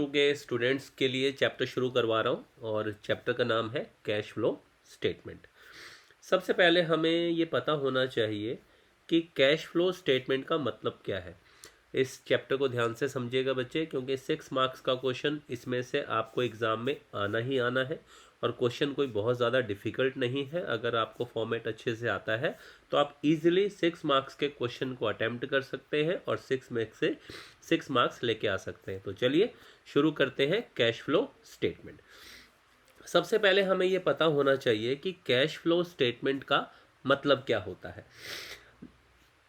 के स्टूडेंट्स के लिए चैप्टर शुरू करवा रहा हूँ और चैप्टर का नाम है कैश फ्लो स्टेटमेंट। सबसे पहले हमें ये पता होना चाहिए कि कैश फ्लो स्टेटमेंट का मतलब क्या है। इस चैप्टर को ध्यान से समझिएगा बच्चे, क्योंकि 6 मार्क्स का क्वेश्चन इसमें से आपको एग्ज़ाम में आना ही आना है और क्वेश्चन कोई बहुत ज़्यादा डिफ़िकल्ट नहीं है। अगर आपको फॉर्मेट अच्छे से आता है तो आप इजीली 6 मार्क्स के क्वेश्चन को अटेम्प्ट कर सकते हैं और 6 में से 6 मार्क्स लेके आ सकते हैं। तो चलिए शुरू करते हैं कैश फ्लो स्टेटमेंट। सबसे पहले हमें ये पता होना चाहिए कि कैश फ्लो स्टेटमेंट का मतलब क्या होता है।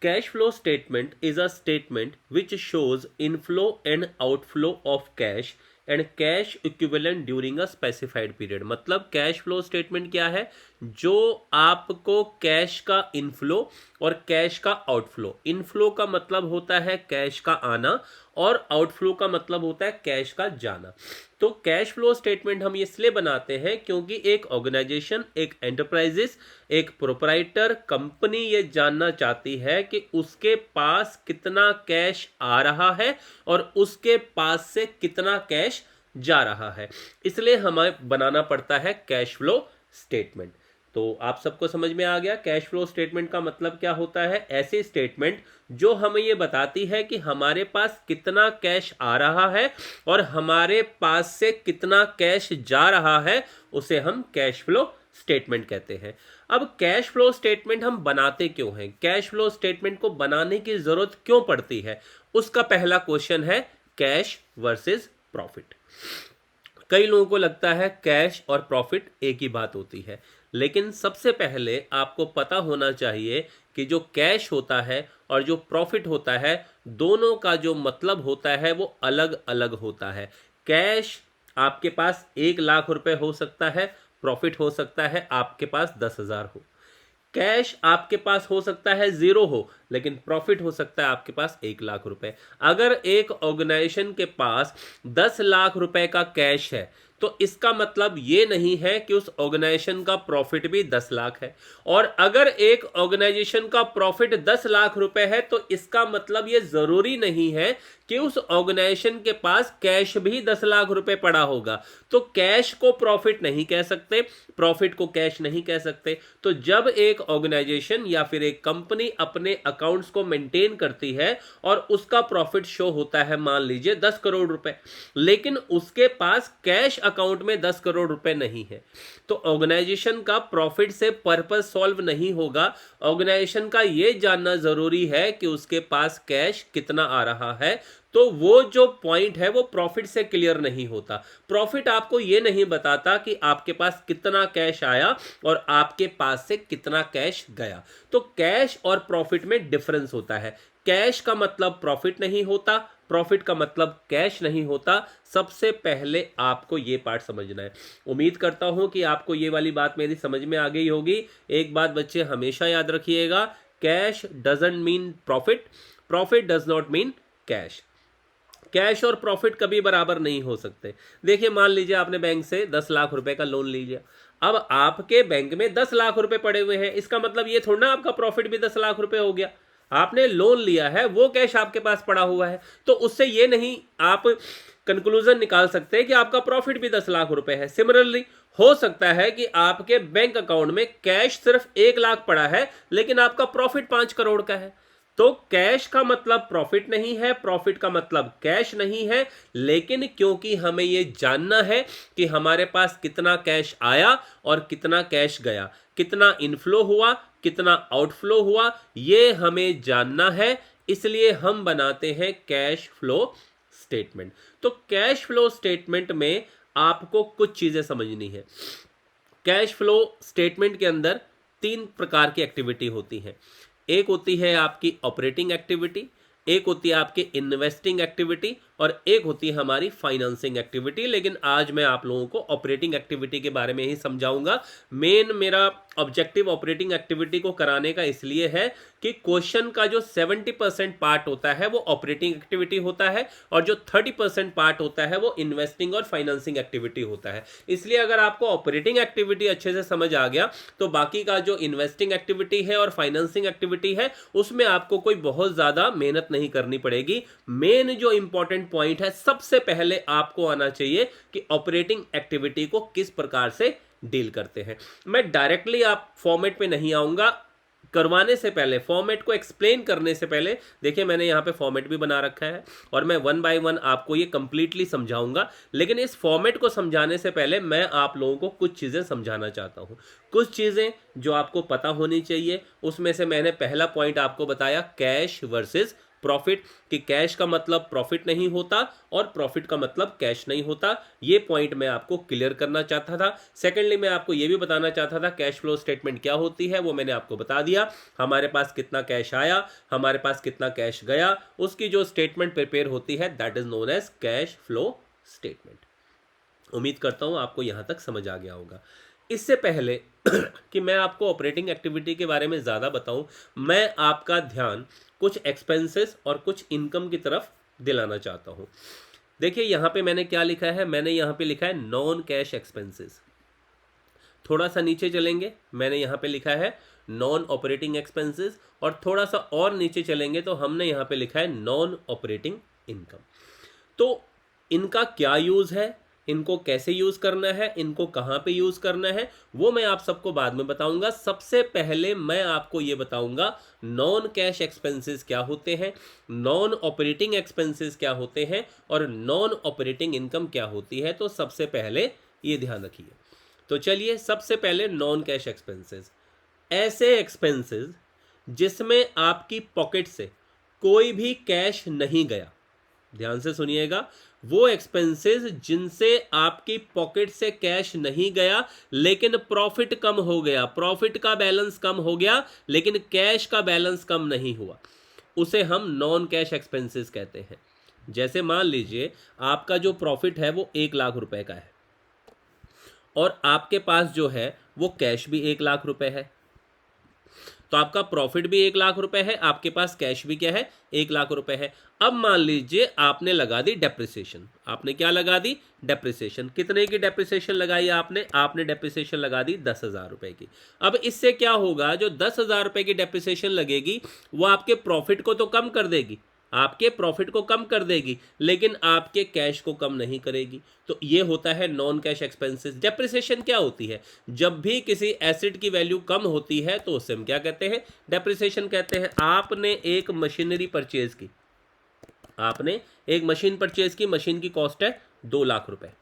Cash flow statement is a statement which shows inflow and outflow of cash and cash equivalent during a specified period। मतलब कैश फ्लो स्टेटमेंट क्या है? जो आपको कैश का इनफ्लो और कैश का आउटफ्लो, इनफ्लो का मतलब होता है कैश का आना और आउटफ्लो का मतलब होता है कैश का जाना। तो कैश फ्लो स्टेटमेंट हम इसलिए बनाते हैं क्योंकि एक ऑर्गेनाइजेशन, एक एंटरप्राइजेस, एक प्रोपराइटर कंपनी ये जानना चाहती है कि उसके पास कितना कैश आ रहा है और उसके पास से कितना कैश जा रहा है। इसलिए हमें बनाना पड़ता है कैश फ्लो स्टेटमेंट। तो आप सबको समझ में आ गया कैश फ्लो स्टेटमेंट का मतलब क्या होता है। ऐसी स्टेटमेंट जो हमें ये बताती है कि हमारे पास कितना कैश आ रहा है और हमारे पास से कितना कैश जा रहा है, उसे हम कैश फ्लो स्टेटमेंट कहते हैं। अब कैश फ्लो स्टेटमेंट हम बनाते क्यों हैं, कैश फ्लो स्टेटमेंट को बनाने की जरूरत क्यों पड़ती है, उसका पहला क्वेश्चन है कैश वर्सेस प्रॉफिट। कई लोगों को लगता है कैश और प्रॉफिट एक ही बात होती है, लेकिन सबसे पहले आपको पता होना चाहिए कि जो कैश होता है और जो प्रॉफिट होता है, दोनों का जो मतलब होता है वो अलग अलग होता है। कैश आपके पास 1 लाख रुपए हो सकता है, प्रॉफिट हो सकता है आपके पास 10,000 हो। कैश आपके पास हो सकता है 0 हो, लेकिन प्रॉफिट हो सकता है आपके पास 1 लाख रुपए। अगर एक ऑर्गेनाइजेशन के पास 10 लाख रुपए का कैश है तो इसका मतलब ये नहीं है कि उस ऑर्गेनाइजेशन का प्रॉफिट भी 10 लाख है। और अगर एक ऑर्गेनाइजेशन का प्रॉफिट 10 लाख रुपए है तो इसका मतलब ये जरूरी नहीं है कि उस ऑर्गेनाइजेशन के पास कैश भी 10 लाख रुपए पड़ा होगा। तो कैश को प्रॉफिट नहीं कह सकते, प्रॉफिट को कैश नहीं कह सकते। तो जब एक ऑर्गेनाइजेशन या फिर एक कंपनी अपने अकाउंट्स को मेंटेन करती है और उसका प्रॉफिट शो होता है मान लीजिए 10 करोड़ रुपए, लेकिन उसके पास कैश अकाउंट में 10 करोड़ रुपए नहीं है, तो ऑर्गेनाइजेशन का प्रॉफिट से पर्पस सॉल्व नहीं होगा। ऑर्गेनाइजेशन का यह जानना जरूरी है कि उसके पास कैश कितना आ रहा है। तो वो जो पॉइंट है वो प्रॉफिट से क्लियर नहीं होता। प्रॉफिट आपको ये नहीं बताता कि आपके पास कितना कैश आया और आपके पास से कितना कैश गया। तो कैश और प्रॉफिट में डिफरेंस होता है। कैश का मतलब प्रॉफिट नहीं होता, प्रॉफिट का मतलब कैश नहीं होता। सबसे पहले आपको ये पार्ट समझना है। उम्मीद करता हूं कि आपको ये वाली बात मेरी समझ में आ गई होगी। एक बात बच्चे हमेशा याद रखिएगा, cash doesn't mean profit, profit does not mean cash. Cash और प्रॉफिट कभी बराबर नहीं हो सकते। देखिए मान लीजिए आपने बैंक से 10 लाख रुपए का लोन लीजिए। अब आपके बैंक में 10 लाख रुपए पड़े हुए हैं, इसका मतलब ये थोड़ा ना आपका प्रॉफिट भी 10 लाख रुपए हो गया। आपने लोन लिया है, वो कैश आपके पास पड़ा हुआ है, तो उससे ये नहीं आप कंक्लूजन निकाल सकते कि आपका प्रॉफिट भी 10 लाख रुपए है। सिमिलरली हो सकता है कि आपके बैंक अकाउंट में कैश सिर्फ 1 लाख पड़ा है लेकिन आपका प्रॉफिट 5 करोड़ का है। तो कैश का मतलब प्रॉफिट नहीं है, प्रॉफिट का मतलब कैश नहीं है। लेकिन क्योंकि हमें यह जानना है कि हमारे पास कितना कैश आया और कितना कैश गया, कितना इनफ्लो हुआ, कितना आउटफ्लो हुआ, ये हमें जानना है। इसलिए हम बनाते हैं कैश फ्लो स्टेटमेंट। तो कैश फ्लो स्टेटमेंट में आपको कुछ चीजें समझनी है। कैश फ्लो स्टेटमेंट के अंदर 3 प्रकार की एक्टिविटी होती हैं। एक होती है आपकी ऑपरेटिंग एक्टिविटी, एक होती है आपकी इन्वेस्टिंग एक्टिविटी और एक होती है हमारी फाइनेंसिंग एक्टिविटी। लेकिन आज मैं आप लोगों को ऑपरेटिंग एक्टिविटी के बारे में ही समझाऊंगा। मेन मेरा ऑब्जेक्टिव ऑपरेटिंग एक्टिविटी को कराने का इसलिए है कि क्वेश्चन का जो 70% पार्ट होता है वो ऑपरेटिंग एक्टिविटी होता है और जो 30% पार्ट होता है वो इन्वेस्टिंग और फाइनेंसिंग एक्टिविटी होता है। इसलिए अगर आपको ऑपरेटिंग एक्टिविटी अच्छे से समझ आ गया तो बाकी का जो इन्वेस्टिंग एक्टिविटी है और फाइनेंसिंग एक्टिविटी है उसमें आपको कोई बहुत ज्यादा मेहनत नहीं करनी पड़ेगी। मेन जो इंपॉर्टेंट पॉइंट है, सबसे पहले आपको आना चाहिए कि ऑपरेटिंग एक्टिविटी को किस प्रकार से डील करते हैं। मैं डायरेक्टली आप फॉर्मेट पे नहीं आऊंगा, करवाने से पहले, फॉर्मेट को एक्सप्लेन करने से पहले, देखिए मैंने यहाँ पे फॉर्मेट भी बना रखा है और मैं वन बाय वन आपको ये कंप्लीटली समझाऊंगा। लेकिन इस फॉर्मेट को समझाने से पहले मैं आप लोगों को कुछ चीज़ें समझाना चाहता हूँ, कुछ चीज़ें जो आपको पता होनी चाहिए। उसमें से मैंने पहला पॉइंट आपको बताया कैश वर्सेस प्रॉफिट, कि कैश का मतलब प्रॉफिट नहीं होता और प्रॉफिट का मतलब कैश नहीं होता। ये पॉइंट मैं आपको क्लियर करना चाहता था। सेकेंडली मैं आपको ये भी बताना चाहता था कैश फ्लो स्टेटमेंट क्या होती है, वो मैंने आपको बता दिया। हमारे पास कितना कैश आया, हमारे पास कितना कैश गया, उसकी जो स्टेटमेंट प्रिपेयर होती है that is known as cash flow statement. उम्मीद करता हूं आपको यहां तक समझ आ गया होगा। इससे पहले कि मैं आपको ऑपरेटिंग एक्टिविटी के बारे में ज़्यादा बताऊं, मैं आपका ध्यान कुछ एक्सपेंसेस और कुछ इनकम की तरफ दिलाना चाहता हूं। देखिए यहाँ पे मैंने क्या लिखा है, मैंने यहाँ पे लिखा है नॉन कैश एक्सपेंसेस। थोड़ा सा नीचे चलेंगे, मैंने यहाँ पे लिखा है नॉन ऑपरेटिंग एक्सपेंसेस, और थोड़ा सा और नीचे चलेंगे तो हमने यहाँ पे लिखा है नॉन ऑपरेटिंग इनकम। तो इनका क्या यूज़ है, इनको कैसे यूज़ करना है, इनको कहाँ पे यूज़ करना है, वो मैं आप सबको बाद में बताऊंगा। सबसे पहले मैं आपको ये बताऊंगा नॉन कैश एक्सपेंसेस क्या होते हैं, नॉन ऑपरेटिंग एक्सपेंसेस क्या होते हैं, और नॉन ऑपरेटिंग इनकम क्या होती है। तो सबसे पहले ये ध्यान रखिए। तो चलिए, सबसे पहले नॉन कैश एक्सपेंसेस, ऐसे एक्सपेंसेस जिसमें आपकी पॉकेट से कोई भी कैश नहीं गया। ध्यान से सुनिएगा, वो एक्सपेंसेस जिनसे आपकी पॉकेट से कैश नहीं गया लेकिन प्रॉफिट कम हो गया, प्रॉफिट का बैलेंस कम हो गया लेकिन कैश का बैलेंस कम नहीं हुआ, उसे हम नॉन कैश एक्सपेंसेस कहते हैं। जैसे मान लीजिए आपका जो प्रॉफिट है वो 1,00,000 रुपए का है और आपके पास जो है वो कैश भी 1,00,000 रुपए है। तो आपका प्रॉफिट भी 1,00,000 रुपए है, आपके पास कैश भी क्या है, 1,00,000 रुपए है। अब मान लीजिए आपने लगा दी डेप्रिसिएशन। आपने क्या लगा दी, डेप्रिसिएशन। कितने की डेप्रिसिएशन लगाई आपने, आपने डेप्रिसिएशन लगा दी 10,000 रुपए की। अब इससे क्या होगा, जो 10,000 रुपए की डेप्रिसिएशन लगेगी वो आपके प्रॉफिट को तो कम कर देगी, आपके प्रॉफिट को कम कर देगी, लेकिन आपके कैश को कम नहीं करेगी। तो ये होता है नॉन कैश एक्सपेंसेस। डेप्रिसिएशन क्या होती है, जब भी किसी एसेट की वैल्यू कम होती है तो उसे हम क्या कहते हैं, डेप्रिसिएशन कहते हैं। आपने एक मशीनरी परचेज की, आपने एक मशीन परचेज की, मशीन की कॉस्ट है 2,00,000 रुपए।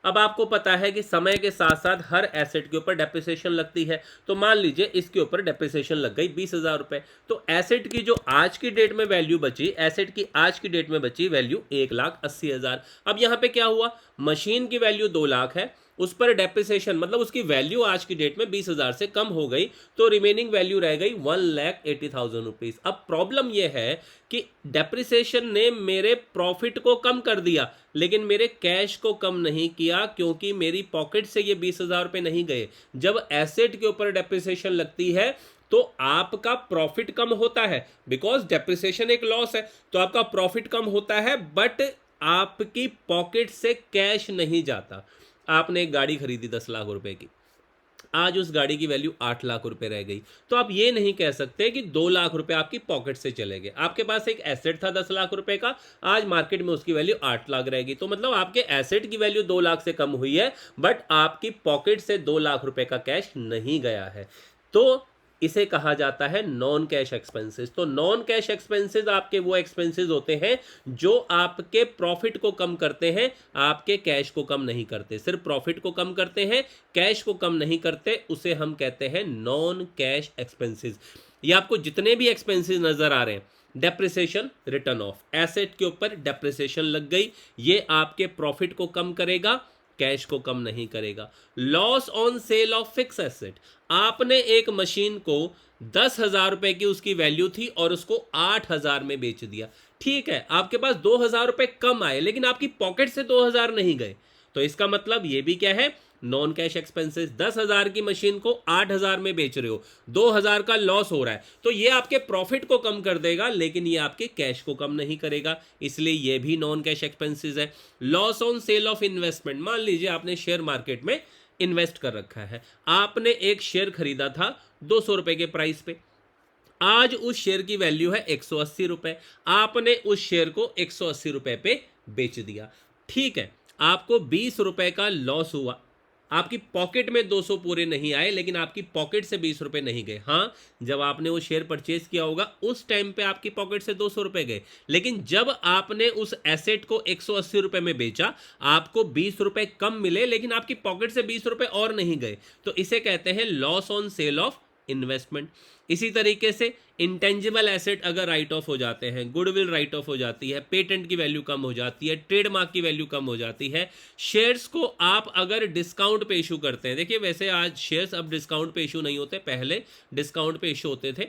अब आपको पता है कि समय के साथ साथ हर एसेट के ऊपर डेप्रिसिएशन लगती है। तो मान लीजिए इसके ऊपर डेप्रिसिएशन लग गई 20,000 रुपए। तो एसेट की जो आज की डेट में वैल्यू बची, एसेट की आज की डेट में बची वैल्यू 1,80,000। अब यहाँ पे क्या हुआ, मशीन की वैल्यू 2,00,000 है, उस पर डेप्रिसिएशन मतलब उसकी वैल्यू आज की डेट में 20,000 से कम हो गई, तो रिमेनिंग वैल्यू रह गई 1,80,000 रुपीज। अब प्रॉब्लम यह है कि डेप्रिसिएशन ने मेरे प्रॉफिट को कम कर दिया लेकिन मेरे कैश को कम नहीं किया, क्योंकि मेरी पॉकेट से ये 20,000 रुपए नहीं गए। जब एसेट के ऊपर डेप्रिसिएशन लगती है तो आपका प्रॉफिट कम होता है, बिकॉज डेप्रिसिएशन एक लॉस है, तो आपका प्रॉफिट कम होता है, बट आपकी पॉकेट से कैश नहीं जाता। आपने एक गाड़ी खरीदी 10,00,000 रुपए की, आज उस गाड़ी की वैल्यू 8,00,000 रुपए रह गई। तो आप ये नहीं कह सकते कि 2,00,000 रुपए आपकी पॉकेट से चले गए। आपके पास एक एसेट था 10,00,000 रुपए का, आज मार्केट में उसकी वैल्यू 8,00,000 रहेगी। तो मतलब आपके एसेट की वैल्यू 2,00,000 से कम हुई है, बट आपकी पॉकेट से 2,00,000 रुपए का कैश नहीं गया है। तो इसे कहा जाता है नॉन कैश एक्सपेंसेस। तो नॉन कैश एक्सपेंसेस आपके वो एक्सपेंसेस होते हैं जो आपके प्रॉफिट को कम करते हैं, आपके कैश को कम नहीं करते। सिर्फ प्रॉफिट को कम करते हैं, कैश को कम नहीं करते, उसे हम कहते हैं नॉन कैश एक्सपेंसेस। ये आपको जितने भी एक्सपेंसेस नजर आ रहे हैं, डेप्रिसिएशन, रिटर्न ऑफ, एसेट के ऊपर डेप्रिसिएशन लग गई, ये आपके प्रॉफिट को कम करेगा, कैश को कम नहीं करेगा। Loss on sale of fix asset, आपने एक मशीन को 10,000 रुपए की उसकी वैल्यू थी और उसको 8,000 में बेच दिया। ठीक है, आपके पास 2,000 रुपए कम आए लेकिन आपकी पॉकेट से 2,000 नहीं गए, तो इसका मतलब ये भी क्या है, नॉन कैश एक्सपेंसेस। 10,000 की मशीन को 8,000 में बेच रहे हो, 2,000 का लॉस हो रहा है, तो ये आपके प्रॉफिट को कम कर देगा लेकिन ये आपके कैश को कम नहीं करेगा, इसलिए ये भी नॉन कैश एक्सपेंसेस है। Loss on sale of investment, मान लीजिए आपने शेयर मार्केट में इन्वेस्ट कर रखा है, आपने एक शेयर खरीदा था 200 रुपए के प्राइस पे, आज उस शेयर की वैल्यू है 180 रुपए, आपने उस शेयर को 180 रुपए पे बेच दिया। ठीक है, आपको 20 रुपए का लॉस हुआ, आपकी पॉकेट में 200 पूरे नहीं आए, लेकिन आपकी पॉकेट से 20 रुपए नहीं गए। हाँ, जब आपने वो शेयर परचेज किया होगा उस टाइम पे आपकी पॉकेट से 200 रुपए गए, लेकिन जब आपने उस एसेट को 180 रुपए में बेचा, आपको 20 रुपए कम मिले, लेकिन आपकी पॉकेट से 20 रुपए और नहीं गए। तो इसे कहते हैं loss on sale of investment. इसी तरीके से इंटेंजिबल एसेट अगर राइट ऑफ हो जाते हैं, गुडविल राइट ऑफ हो जाती है, पेटेंट की वैल्यू कम हो जाती है, ट्रेडमार्क की वैल्यू कम हो जाती है, शेयर्स को आप अगर डिस्काउंट पे इशू करते हैं, देखिए वैसे आज शेयर्स अब डिस्काउंट पे इशू नहीं होते, पहले डिस्काउंट पे इशू होते थे,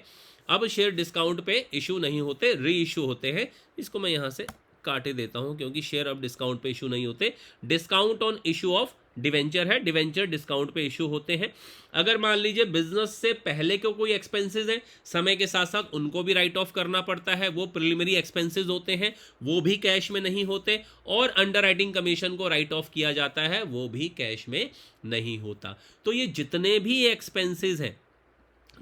अब शेयर डिस्काउंट पे इशू नहीं होते, री इशू होते हैं। इसको मैं यहाँ से काटे देता हूँ क्योंकि शेयर अब डिस्काउंट पे इशू नहीं होते। Discount on issue of debenture है, डिवेंचर डिस्काउंट पे इशू होते हैं। अगर मान लीजिए बिजनेस से पहले के कोई एक्सपेंसेस हैं, समय के साथ साथ उनको भी राइट ऑफ करना पड़ता है, वो प्रिलिमिनरी एक्सपेंसेस होते हैं, वो भी कैश में नहीं होते। और अंडर राइटिंग कमीशन को राइट ऑफ किया जाता है, वो भी कैश में नहीं होता। तो ये जितने भी एक्सपेंसेस हैं,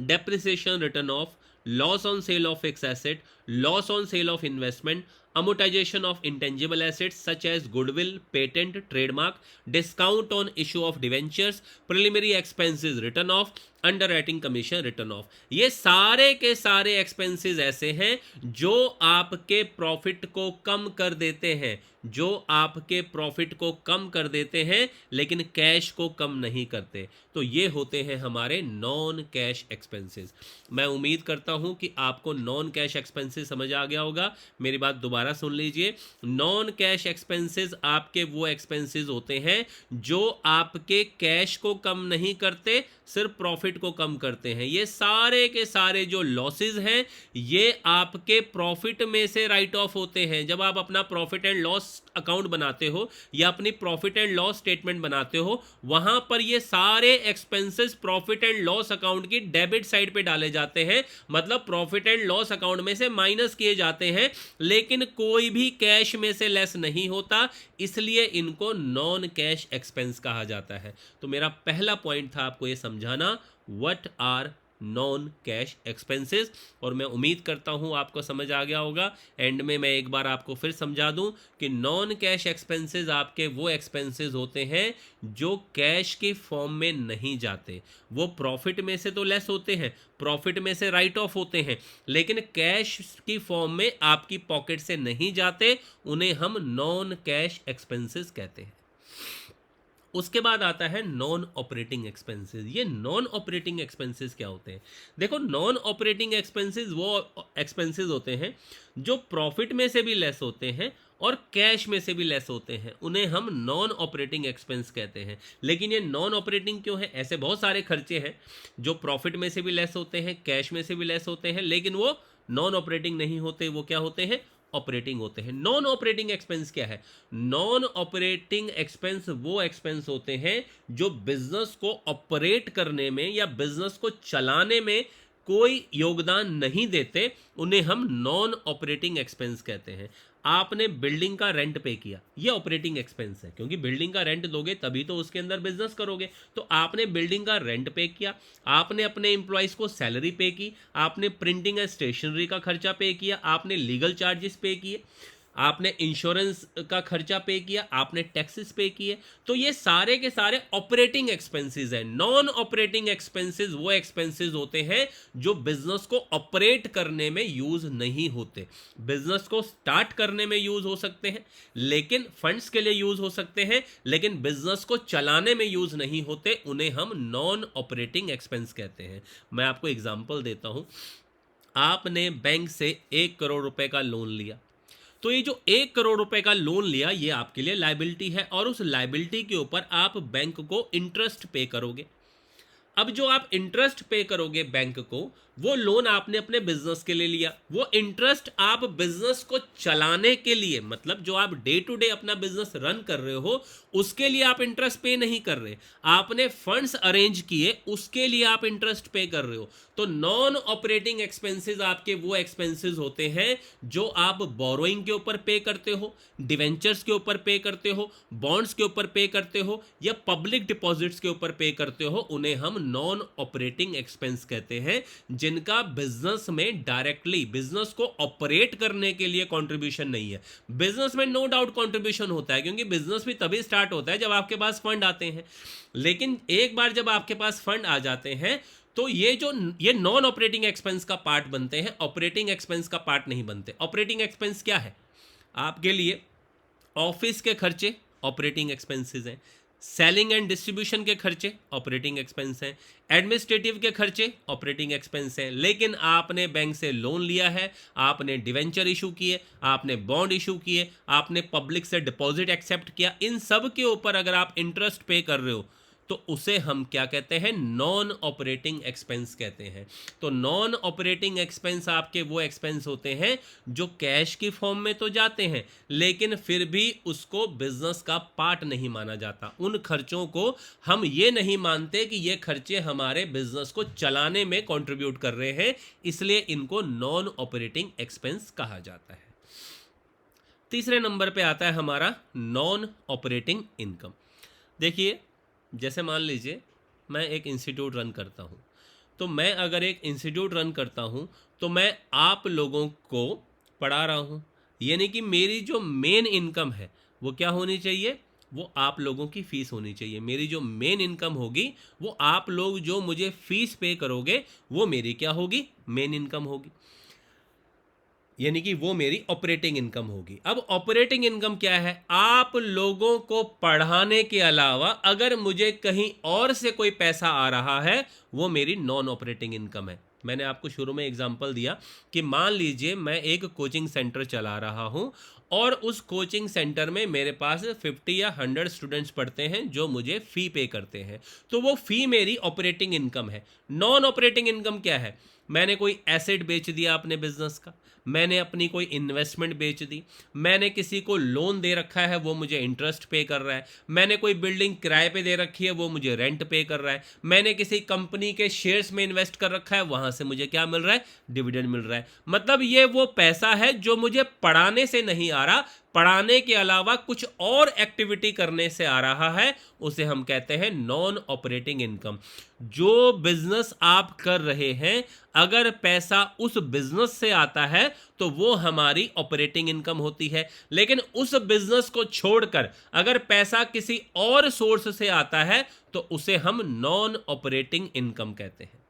depreciation written off, loss on sale of fix asset, loss on sale of investment, amortization of intangible assets such as goodwill, patent, trademark, discount on issue of debentures, preliminary expenses written off, underwriting commission written of, ये सारे के सारे expenses ऐसे हैं जो आपके profit को कम कर देते हैं, जो आपके प्रॉफिट को कम कर देते हैं, लेकिन कैश को कम नहीं करते। तो ये होते हैं हमारे नॉन कैश एक्सपेंसेस। मैं उम्मीद करता हूं कि आपको नॉन कैश एक्सपेंसेस समझ आ गया होगा। मेरी बात दोबारा सुन लीजिए। नॉन कैश एक्सपेंसेस आपके वो एक्सपेंसेस होते हैं जो आपके कैश को कम नहीं करते, सिर्फ प्रॉफिट को कम करते हैं। ये सारे के सारे जो लॉसेस हैं, ये आपके प्रॉफिट में से राइट ऑफ होते हैं। जब आप अपना प्रॉफिट एंड लॉस अकाउंट बनाते हो या अपनी प्रॉफिट एंड लॉस स्टेटमेंट बनाते हो, वहां पर ये सारे expenses profit and loss account की डेबिट साइड पे डाले जाते हैं, मतलब प्रॉफिट एंड लॉस अकाउंट में से माइनस किए जाते हैं, लेकिन कोई भी कैश में से लेस नहीं होता, इसलिए इनको नॉन कैश एक्सपेंस कहा जाता है। तो मेरा पहला पॉइंट था आपको ये समझाना, what are non cash expenses, और मैं उम्मीद करता हूं आपको समझ आ गया होगा। एंड में मैं एक बार आपको फिर समझा दूं कि नॉन कैश एक्सपेंसेस आपके वो एक्सपेंसेस होते हैं जो कैश की फॉर्म में नहीं जाते। वो प्रॉफिट में से तो लेस होते हैं, प्रॉफिट में से राइट ऑफ होते हैं, लेकिन कैश की फॉर्म में आपकी पॉकेट से नहीं जाते, उन्हें हम नॉन कैश एक्सपेंसेस कहते हैं। उसके बाद आता है नॉन ऑपरेटिंग एक्सपेंसेस। ये नॉन ऑपरेटिंग एक्सपेंसेस क्या होते हैं? देखो, नॉन ऑपरेटिंग एक्सपेंसेस वो एक्सपेंसेस होते हैं जो प्रॉफिट में से भी लेस होते हैं और कैश में से भी लेस होते हैं, उन्हें हम नॉन ऑपरेटिंग एक्सपेंस कहते हैं। लेकिन ये नॉन ऑपरेटिंग क्यों है? ऐसे बहुत सारे खर्चे हैं जो प्रॉफिट में से भी लेस होते हैं, कैश में से भी लेस होते हैं, लेकिन वो नॉन ऑपरेटिंग नहीं होते। वो क्या होते हैं? ऑपरेटिंग होते हैं। नॉन ऑपरेटिंग एक्सपेंस क्या है? नॉन ऑपरेटिंग एक्सपेंस वो एक्सपेंस होते हैं जो बिजनेस को ऑपरेट करने में या बिजनेस को चलाने में कोई योगदान नहीं देते, उन्हें हम नॉन ऑपरेटिंग एक्सपेंस कहते हैं। आपने बिल्डिंग का रेंट पे किया, ये ऑपरेटिंग एक्सपेंस है, क्योंकि बिल्डिंग का रेंट दोगे तभी तो उसके अंदर बिजनेस करोगे। तो आपने बिल्डिंग का रेंट पे किया, आपने अपने एम्प्लॉइज को सैलरी पे की, आपने प्रिंटिंग एंड स्टेशनरी का खर्चा पे किया, आपने लीगल चार्जेस पे किए, आपने इंश्योरेंस का खर्चा पे किया, आपने टैक्सेस पे किए। तो ये सारे के सारे ऑपरेटिंग एक्सपेंसेस हैं। नॉन ऑपरेटिंग एक्सपेंसेस वो एक्सपेंसेस होते हैं जो बिजनेस को ऑपरेट करने में यूज नहीं होते। बिजनेस को स्टार्ट करने में यूज हो सकते हैं, लेकिन फंड्स के लिए यूज हो सकते हैं, लेकिन बिजनेस को चलाने में यूज नहीं होते, उन्हें हम नॉन ऑपरेटिंग एक्सपेंस कहते हैं। मैं आपको एग्जांपल देता हूं। आपने बैंक से 1 करोड़ रुपए का लोन लिया, तो ये जो 1 करोड़ रुपए का लोन लिया, ये आपके लिए लायबिलिटी है, और उस लायबिलिटी के ऊपर आप बैंक को इंटरेस्ट पे करोगे। अब जो आप इंटरेस्ट पे करोगे बैंक को, वो लोन आपने अपने बिजनेस के लिए लिया, वो इंटरेस्ट आप बिजनेस को चलाने के लिए, मतलब जो आप डे टू डे अपना बिजनेस रन कर रहे हो, उसके लिए आप इंटरेस्ट पे नहीं कर रहे। आपने फंड्स अरेंज किए, उसके लिए आप इंटरेस्ट पे कर रहे हो। तो नॉन ऑपरेटिंग एक्सपेंसेस आपके वो एक्सपेंसेस होते हैं जो आप बोरोइंग के ऊपर पे करते हो, डिवेंचर्स के ऊपर पे करते हो, बॉन्ड्स के ऊपर पे करते हो, या पब्लिक डिपॉजिट्स के ऊपर पे करते हो, उन्हें हम नॉन ऑपरेटिंग एक्सपेंस कहते हैं। जिनका बिजनेस में डायरेक्टली बिजनेस को ऑपरेट करने के लिए कंट्रीब्यूशन नहीं है। बिजनेस में नो डाउट कंट्रीब्यूशन होता है, क्योंकि बिजनेस भी तभी स्टार्ट होता है जब आपके पास फंड आते हैं। लेकिन एक बार जब आपके पास फंड आ जाते हैं तो ये नॉन ऑपरेटिंग एक्सपेंस का पार्ट बनते हैं, ऑपरेटिंग एक्सपेंस का पार्ट नहीं बनते। ऑपरेटिंग एक्सपेंस क्या है? आपके लिए ऑफिस के खर्चे ऑपरेटिंग एक्सपेंसेस हैं, सेलिंग एंड डिस्ट्रीब्यूशन के खर्चे ऑपरेटिंग एक्सपेंस हैं, एडमिनिस्ट्रेटिव के खर्चे ऑपरेटिंग एक्सपेंस हैं। लेकिन आपने बैंक से लोन लिया है, आपने डिवेंचर इशू किए, आपने बॉन्ड इशू किए, आपने पब्लिक से डिपॉजिट एक्सेप्ट किया, इन सब के ऊपर अगर आप इंटरेस्ट पे कर रहे हो तो उसे हम क्या कहते हैं? नॉन ऑपरेटिंग एक्सपेंस कहते हैं। तो नॉन ऑपरेटिंग एक्सपेंस आपके वो एक्सपेंस होते हैं जो कैश की फॉर्म में तो जाते हैं, लेकिन फिर भी उसको बिजनेस का पार्ट नहीं माना जाता। उन खर्चों को हम ये नहीं मानते कि ये खर्चे हमारे बिजनेस को चलाने में कंट्रीब्यूट कर रहे हैं, इसलिए इनको नॉन ऑपरेटिंग एक्सपेंस कहा जाता है। तीसरे नंबर पे आता है हमारा नॉन ऑपरेटिंग इनकम। देखिए, जैसे मान लीजिए मैं एक इंस्टीट्यूट रन करता हूँ, तो मैं अगर एक इंस्टीट्यूट रन करता हूँ तो मैं आप लोगों को पढ़ा रहा हूँ, यानी कि मेरी जो मेन इनकम है वो क्या होनी चाहिए? वो आप लोगों की फ़ीस होनी चाहिए। मेरी जो मेन इनकम होगी वो आप लोग जो मुझे फ़ीस पे करोगे वो मेरी क्या होगी? मेन इनकम होगी, यानी कि वो मेरी ऑपरेटिंग इनकम होगी। अब ऑपरेटिंग इनकम क्या है? आप लोगों को पढ़ाने के अलावा अगर मुझे कहीं और से कोई पैसा आ रहा है वो मेरी नॉन ऑपरेटिंग इनकम है। मैंने आपको शुरू में एग्जांपल दिया कि मान लीजिए मैं एक कोचिंग सेंटर चला रहा हूं और उस कोचिंग सेंटर में मेरे पास 50 या 100 स्टूडेंट्स पढ़ते हैं जो मुझे फ़ी पे करते हैं, तो वो फ़ी मेरी ऑपरेटिंग इनकम है। नॉन ऑपरेटिंग इनकम क्या है? मैंने कोई एसेट बेच दिया अपने बिजनेस का, मैंने अपनी कोई इन्वेस्टमेंट बेच दी, मैंने किसी को लोन दे रखा है वो मुझे इंटरेस्ट पे कर रहा है, मैंने कोई बिल्डिंग किराए पे दे रखी है वो मुझे रेंट पे कर रहा है, मैंने किसी कंपनी के शेयर्स में इन्वेस्ट कर रखा है वहाँ से मुझे क्या मिल रहा है? डिविडेंड मिल रहा है। मतलब ये वो पैसा है जो मुझे पढ़ाने से नहीं आ रहा, पढ़ाने के अलावा कुछ और एक्टिविटी करने से आ रहा है, उसे हम कहते हैं नॉन ऑपरेटिंग इनकम। जो बिजनेस आप कर रहे हैं अगर पैसा उस बिजनेस से आता है तो वो हमारी ऑपरेटिंग इनकम होती है, लेकिन उस बिजनेस को छोड़कर अगर पैसा किसी और सोर्स से आता है तो उसे हम नॉन ऑपरेटिंग इनकम कहते हैं।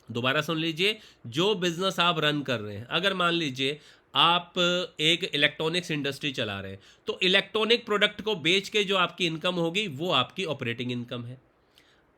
दोबारा सुन लीजिए, जो बिजनेस आप रन कर रहे हैं, अगर मान लीजिए आप एक इलेक्ट्रॉनिक्स इंडस्ट्री चला रहे हैं, तो इलेक्ट्रॉनिक प्रोडक्ट को बेच के जो आपकी इनकम होगी वो आपकी ऑपरेटिंग इनकम है।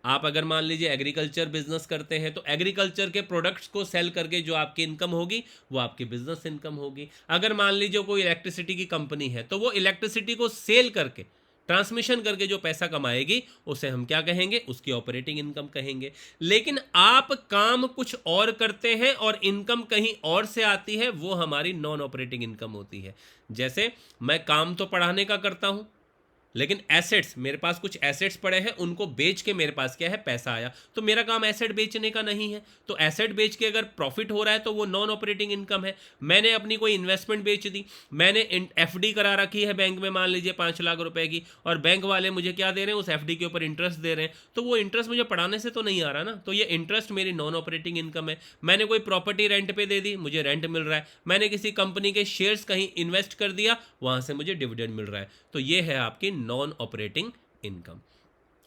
आप अगर मान लीजिए एग्रीकल्चर बिजनेस करते हैं तो एग्रीकल्चर के प्रोडक्ट्स को सेल करके जो आपकी इनकम होगी वो आपकी बिजनेस इनकम होगी। अगर मान लीजिए कोई इलेक्ट्रिसिटी की कंपनी है तो वो इलेक्ट्रिसिटी को सेल करके, ट्रांसमिशन करके जो पैसा कमाएगी उसे हम क्या कहेंगे? उसकी ऑपरेटिंग इनकम कहेंगे। लेकिन आप काम कुछ और करते हैं और इनकम कहीं और से आती है, वो हमारी नॉन ऑपरेटिंग इनकम होती है। जैसे मैं काम तो पढ़ाने का करता हूं, लेकिन एसेट्स, मेरे पास कुछ एसेट्स पड़े हैं, उनको बेच के मेरे पास क्या है? पैसा आया। तो मेरा काम एसेट बेचने का नहीं है, तो एसेट बेच के अगर प्रॉफिट हो रहा है तो वो नॉन ऑपरेटिंग इनकम है। मैंने अपनी कोई इन्वेस्टमेंट बेच दी, मैंने एफडी करा रखी है बैंक में, मान लीजिए 5 लाख रुपए की, और बैंक वाले मुझे क्या दे रहे हैं? उस एफडी के ऊपर इंटरेस्ट दे रहे हैं, तो वो इंटरेस्ट मुझे पढ़ाने से तो नहीं आ रहा ना, तो ये इंटरेस्ट मेरी नॉन ऑपरेटिंग इनकम है। मैंने कोई प्रॉपर्टी रेंट पे दे दी, मुझे रेंट मिल रहा है। मैंने किसी कंपनी के शेयर्स कहीं इन्वेस्ट कर दिया, वहां से मुझे डिविडेंड मिल रहा है। तो ये है आपकी नॉन ऑपरेटिंग इनकम।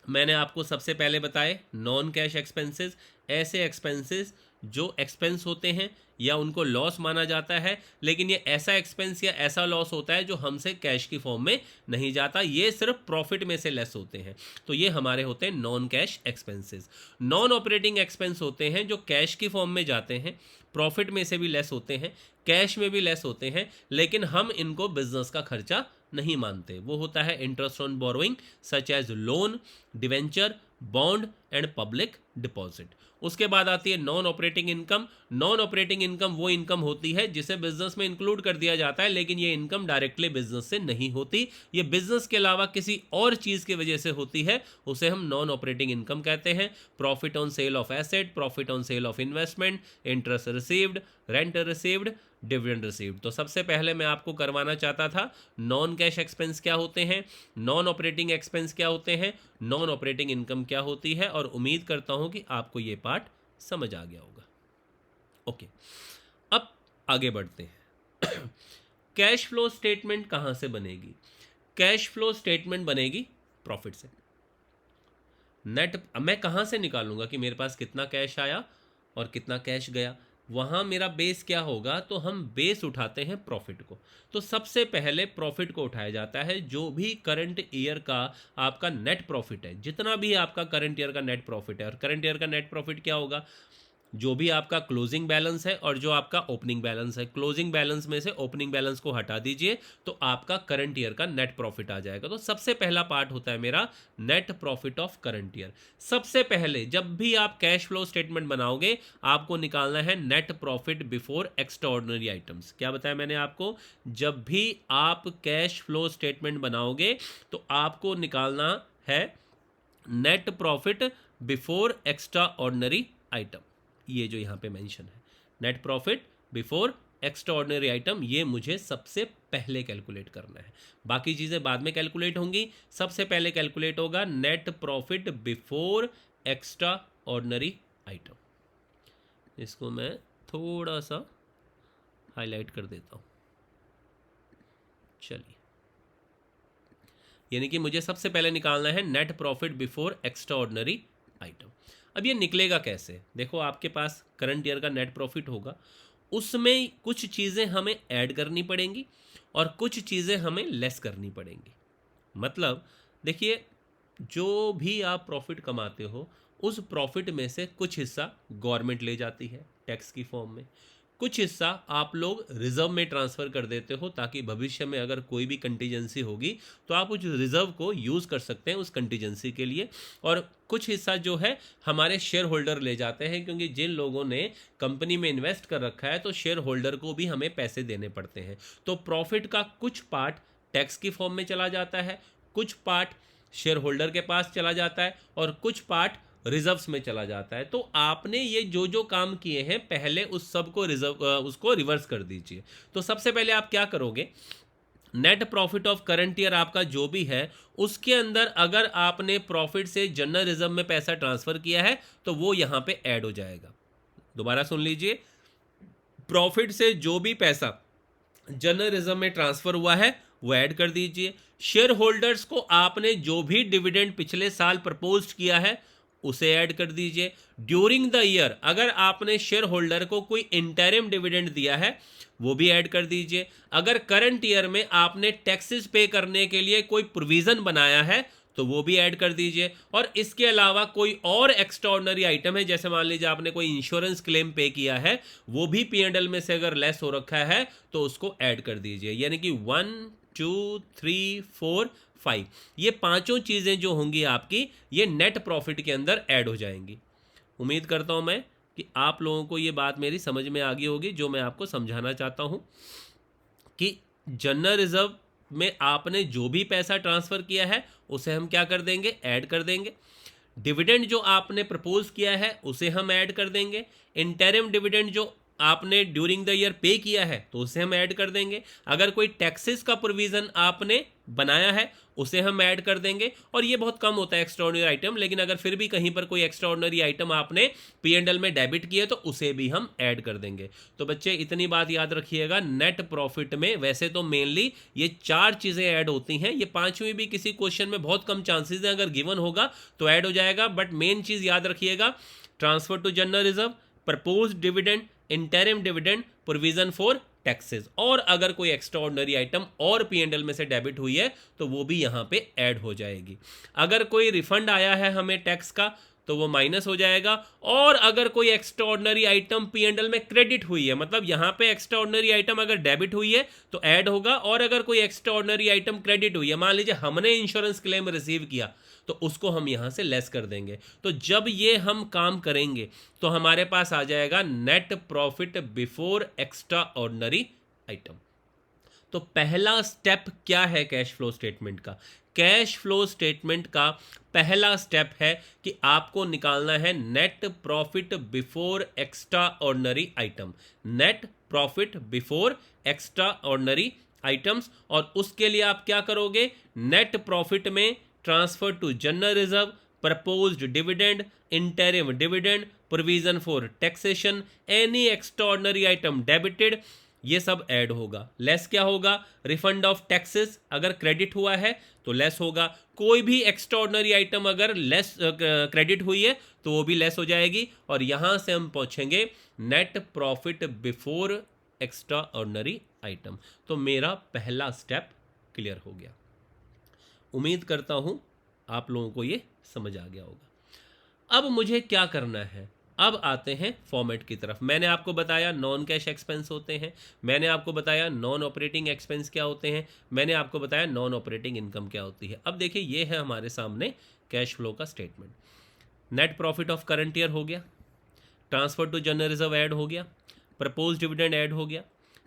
मैंने आपको सबसे पहले बताए नॉन कैश एक्सपेंसेस, ऐसे एक्सपेंसेस जो एक्सपेंस होते हैं या उनको लॉस माना जाता है, लेकिन ये ऐसा एक्सपेंस या ऐसा लॉस होता है जो हमसे कैश की फॉर्म में नहीं जाता, ये सिर्फ प्रॉफिट में से लेस होते हैं। तो ये हमारे होते हैं non cash expenses. Non operating expense होते हैं जो कैश की फॉर्म में जाते हैं, प्रॉफिट में से भी लेस होते हैं, कैश में भी लेस होते हैं, लेकिन हम इनको बिजनेस का खर्चा नहीं मानते। वो होता है interest on borrowing such as loan, debenture, bond and public deposit. उसके बाद आती है non operating income. Non operating income वो इनकम होती है जिसे बिजनेस में इंक्लूड कर दिया जाता है, लेकिन ये इनकम डायरेक्टली बिजनेस से नहीं होती, ये बिजनेस के अलावा किसी और चीज़ की वजह से होती है, उसे हम नॉन ऑपरेटिंग इनकम कहते हैं। Profit on sale of asset, profit on sale of investment, interest received, rent received, dividend received. तो सबसे पहले मैं आपको करवाना चाहता था नॉन कैश एक्सपेंस क्या होते हैं, नॉन ऑपरेटिंग एक्सपेंस क्या होते हैं, नॉन ऑपरेटिंग इनकम क्या होती है, और उम्मीद करता हूं कि आपको ये पार्ट समझ आ गया होगा। ओके, अब आगे बढ़ते हैं। कैश फ्लो स्टेटमेंट कहाँ से बनेगी? कैश फ्लो स्टेटमेंट बनेगी प्रॉफिट से। नेट मैं कहाँ से निकालूंगा कि मेरे पास कितना कैश आया और कितना कैश गया? वहाँ मेरा बेस क्या होगा? तो हम बेस उठाते हैं प्रॉफिट को। तो सबसे पहले प्रॉफिट को उठाया जाता है। जो भी करंट ईयर का आपका नेट प्रॉफिट है, जितना भी आपका करंट ईयर का नेट प्रॉफिट है, और करंट ईयर का नेट प्रॉफिट क्या होगा? जो भी आपका क्लोजिंग बैलेंस है और जो आपका ओपनिंग बैलेंस है। क्लोजिंग बैलेंस में से ओपनिंग बैलेंस को हटा दीजिए तो आपका करंट ईयर का नेट प्रॉफिट आ जाएगा। तो सबसे पहला पार्ट होता है मेरा net profit of current year. सबसे पहले जब भी आप कैश फ्लो स्टेटमेंट बनाओगे, आपको निकालना है net profit before extraordinary items. क्या बताया मैंने आपको? जब भी आप कैश फ्लो स्टेटमेंट बनाओगे तो आपको निकालना है net profit before extraordinary item. ये जो यहाँ पे मेंशन है, net profit before extraordinary item, ये मुझे सबसे पहले कैलकुलेट करना है। बाकी चीज़ें बाद में कैलकुलेट होंगी। सबसे पहले कैलकुलेट होगा net profit before extraordinary item. इसको मैं थोड़ा सा हाईलाइट कर देता हूँ। चलिए, यानी कि मुझे सबसे पहले निकालना है net profit before extraordinary item. अब ये निकलेगा कैसे? देखो, आपके पास करंट ईयर का नेट प्रॉफिट होगा, उसमें कुछ चीज़ें हमें ऐड करनी पड़ेंगी और कुछ चीज़ें हमें लेस करनी पड़ेंगी। मतलब देखिए, जो भी आप प्रॉफिट कमाते हो, उस प्रॉफिट में से कुछ हिस्सा गवर्नमेंट ले जाती है टैक्स की फॉर्म में, कुछ हिस्सा आप लोग रिजर्व में ट्रांसफ़र कर देते हो ताकि भविष्य में अगर कोई भी कंटीजेंसी होगी तो आप उस रिजर्व को यूज़ कर सकते हैं उस कंटीजेंसी के लिए। और कुछ हिस्सा जो है हमारे शेयर होल्डर ले जाते हैं, क्योंकि जिन लोगों ने कंपनी में इन्वेस्ट कर रखा है तो शेयर होल्डर को भी हमें पैसे देने पड़ते हैं। तो प्रॉफिट का कुछ पार्ट टैक्स की फॉर्म में चला जाता है, कुछ पार्ट शेयर होल्डर के पास चला जाता है और कुछ पार्ट रिजर्व्स में चला जाता है। तो आपने ये जो जो काम किए हैं, पहले उस सब को उसको रिवर्स कर दीजिए। तो सबसे पहले आप क्या करोगे? Net profit of current year आपका जो भी है, उसके अंदर अगर आपने प्रॉफिट से जनरल रिजर्व में पैसा ट्रांसफ़र किया है तो वो यहाँ पे ऐड हो जाएगा। दोबारा सुन लीजिए, प्रॉफिट से जो भी पैसा जनरल रिजर्व में ट्रांसफ़र हुआ है वो ऐड कर दीजिए। शेयर होल्डर्स को आपने जो भी डिविडेंड पिछले साल प्रपोज किया है उसे ऐड कर दीजिए। ड्यूरिंग द ईयर अगर आपने शेयर होल्डर को कोई इंटरिम डिविडेंड दिया है वो भी ऐड कर दीजिए। अगर करंट ईयर में आपने टैक्सेस पे करने के लिए कोई प्रोविज़न बनाया है तो वो भी ऐड कर दीजिए। और इसके अलावा कोई और एक्स्ट्राऑर्डिनरी आइटम है, जैसे मान लीजिए आपने कोई इंश्योरेंस क्लेम पे किया है, वो भी P&L में से अगर लेस हो रखा है तो उसको ऐड कर दीजिए। यानी कि 1 2 3 4 5 ये पांचों चीज़ें जो होंगी आपकी, ये नेट प्रॉफिट के अंदर ऐड हो जाएंगी। उम्मीद करता हूं मैं कि आप लोगों को ये बात मेरी समझ में आ गई होगी। जो मैं आपको समझाना चाहता हूं कि जनरल रिजर्व में आपने जो भी पैसा ट्रांसफ़र किया है उसे हम क्या कर देंगे? ऐड कर देंगे। डिविडेंड जो आपने प्रपोज किया है उसे हम ऐड कर देंगे। इंटरिम डिविडेंड जो आपने ड्यूरिंग द ईयर पे किया है तो उसे हम ऐड कर देंगे। अगर कोई टैक्सेस का प्रोविज़न आपने बनाया है उसे हम ऐड कर देंगे। और ये बहुत कम होता है एक्स्ट्राऑर्डिनरी आइटम, लेकिन अगर फिर भी कहीं पर कोई एक्स्ट्राऑर्डिनरी आइटम आपने P&L में डेबिट किए तो उसे भी हम ऐड कर देंगे। तो बच्चे इतनी बात याद रखिएगा, नेट प्रॉफिट में वैसे तो मेनली ये 4 चीज़ें ऐड होती हैं। ये पांचवी भी किसी क्वेश्चन में बहुत कम चांसेस हैं, अगर गिवन होगा तो ऐड हो जाएगा। बट मेन चीज़ याद रखिएगा, transfer to general reserve, propose dividend, interim dividend, provision for taxes, और अगर कोई एक्स्ट्राऑर्डिनरी आइटम और P&L में से डेबिट हुई है तो वो भी यहाँ पे ऐड हो जाएगी। अगर कोई रिफंड आया है हमें टैक्स का तो वो माइनस हो जाएगा। और अगर कोई एक्स्ट्राऑर्डिनरी आइटम P&L में क्रेडिट हुई है, मतलब यहाँ पे एक्स्ट्राऑर्डिनरी आइटम अगर डेबिट हुई है तो ऐड होगा। और अगर कोई एक्स्ट्राऑर्डिनरी आइटम क्रेडिट हुई है, मान लीजिए हमने इंश्योरेंस क्लेम रिसीव किया, तो उसको हम यहाँ से लेस कर देंगे। तो जब ये हम काम करेंगे तो हमारे पास आ जाएगा net profit before extraordinary item. तो पहला स्टेप क्या है कैश फ्लो स्टेटमेंट का? कैश फ्लो स्टेटमेंट का पहला स्टेप है कि आपको निकालना है net profit before extraordinary item. Net profit before extraordinary items. और उसके लिए आप क्या करोगे? नेट प्रॉफिट में transfer to general reserve, proposed dividend, interim dividend, provision for taxation, any extraordinary item debited, ये सब ऐड होगा। लेस क्या होगा? रिफंड ऑफ टैक्सेस, अगर क्रेडिट हुआ है तो लेस होगा। कोई भी एक्स्ट्राऑर्डिनरी आइटम अगर लेस क्रेडिट हुई है तो वो भी लेस हो जाएगी। और यहां से हम पहुंचेंगे net profit before extraordinary item. तो मेरा पहला स्टेप क्लियर हो गया। उम्मीद करता हूं आप लोगों को ये समझ आ गया होगा। अब मुझे क्या करना है? अब आते हैं फॉर्मेट की तरफ। मैंने आपको बताया नॉन कैश एक्सपेंस होते हैं, मैंने आपको बताया नॉन ऑपरेटिंग एक्सपेंस क्या होते हैं, मैंने आपको बताया नॉन ऑपरेटिंग इनकम क्या होती है। अब देखिए ये है हमारे सामने कैश फ्लो का statement. Net profit of current year हो गया, transfer to general reserve add हो गया, प्रपोज डिविडेंड ऐड हो गया,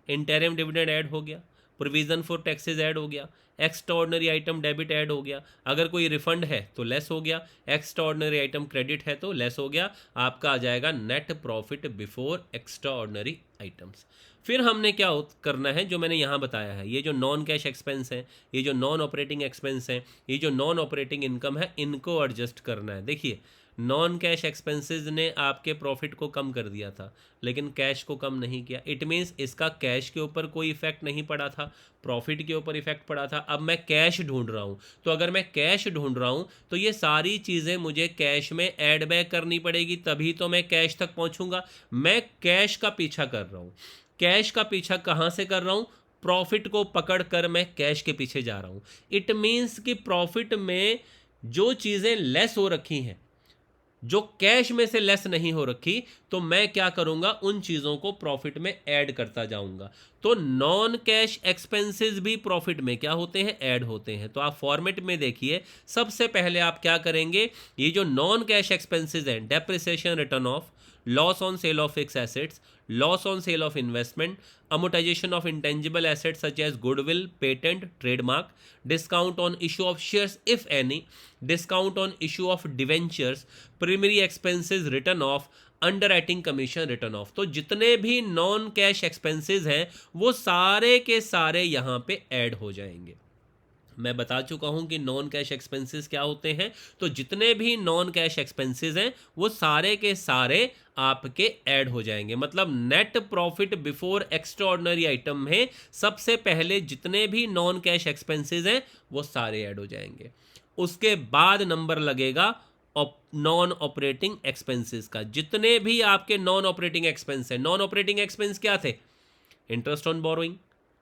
इंटरिम डिविडेंड ऐड हो गया, प्रोविजन फॉर टैक्सेस ऐड हो गया, extra ordinary item debit add हो गया, अगर कोई रिफंड है तो लेस हो गया, एक्स्ट्रा ऑर्डिनरी आइटम क्रेडिट है तो लेस हो गया। आपका आ जाएगा net profit before extraordinary items. फिर हमने क्या करना है, जो मैंने यहाँ बताया है, ये जो नॉन कैश एक्सपेंस है, ये जो नॉन ऑपरेटिंग एक्सपेंस है, ये जो नॉन ऑपरेटिंग इनकम है, इनको एडजस्ट करना है। देखिए नॉन कैश एक्सपेंसेस ने आपके प्रॉफिट को कम कर दिया था लेकिन कैश को कम नहीं किया। इट मीन्स इसका कैश के ऊपर कोई इफेक्ट नहीं पड़ा था, प्रॉफिट के ऊपर इफेक्ट पड़ा था। अब मैं कैश ढूंढ रहा हूँ, तो अगर मैं कैश ढूंढ रहा हूँ तो ये सारी चीज़ें मुझे कैश में ऐड बैक करनी पड़ेगी, तभी तो मैं कैश तक पहुँचूंगा। मैं कैश का पीछा कर रहा हूँ। कैश का पीछा कहाँ से कर रहा हूँ? प्रॉफिट को पकड़ कर मैं कैश के पीछे जा रहा हूँ। इट मीन्स कि प्रॉफिट में जो चीज़ें लेस हो रखी हैं, जो कैश में से लेस नहीं हो रखी, तो मैं क्या करूंगा? उन चीज़ों को प्रॉफिट में ऐड करता जाऊंगा। तो नॉन कैश एक्सपेंसेस भी प्रॉफिट में क्या होते हैं? ऐड होते हैं। तो आप फॉर्मेट में देखिए, सबसे पहले आप क्या करेंगे? ये जो नॉन कैश एक्सपेंसेस हैं, depreciation written off, loss on sale of fix assets, loss on sale of investment, amortization of intangible assets such as goodwill, patent, trademark, discount on issue of shares if any, discount on issue of debentures, primary expenses written off, underwriting commission written off. तो जितने भी non cash expenses हैं वो सारे के सारे यहाँ पे ऐड हो जाएंगे। मैं बता चुका हूं कि नॉन कैश एक्सपेंसेस क्या होते हैं। तो जितने भी नॉन कैश एक्सपेंसेस हैं वो सारे के सारे आपके ऐड हो जाएंगे। मतलब net profit before extraordinary item में सबसे पहले जितने भी नॉन कैश एक्सपेंसेस हैं वो सारे ऐड हो जाएंगे। उसके बाद नंबर लगेगा नॉन ऑपरेटिंग एक्सपेंसेस का। जितने भी आपके नॉन ऑपरेटिंग एक्सपेंस हैं, नॉन ऑपरेटिंग एक्सपेंस क्या थे? इंटरेस्ट ऑन बोरोइंग,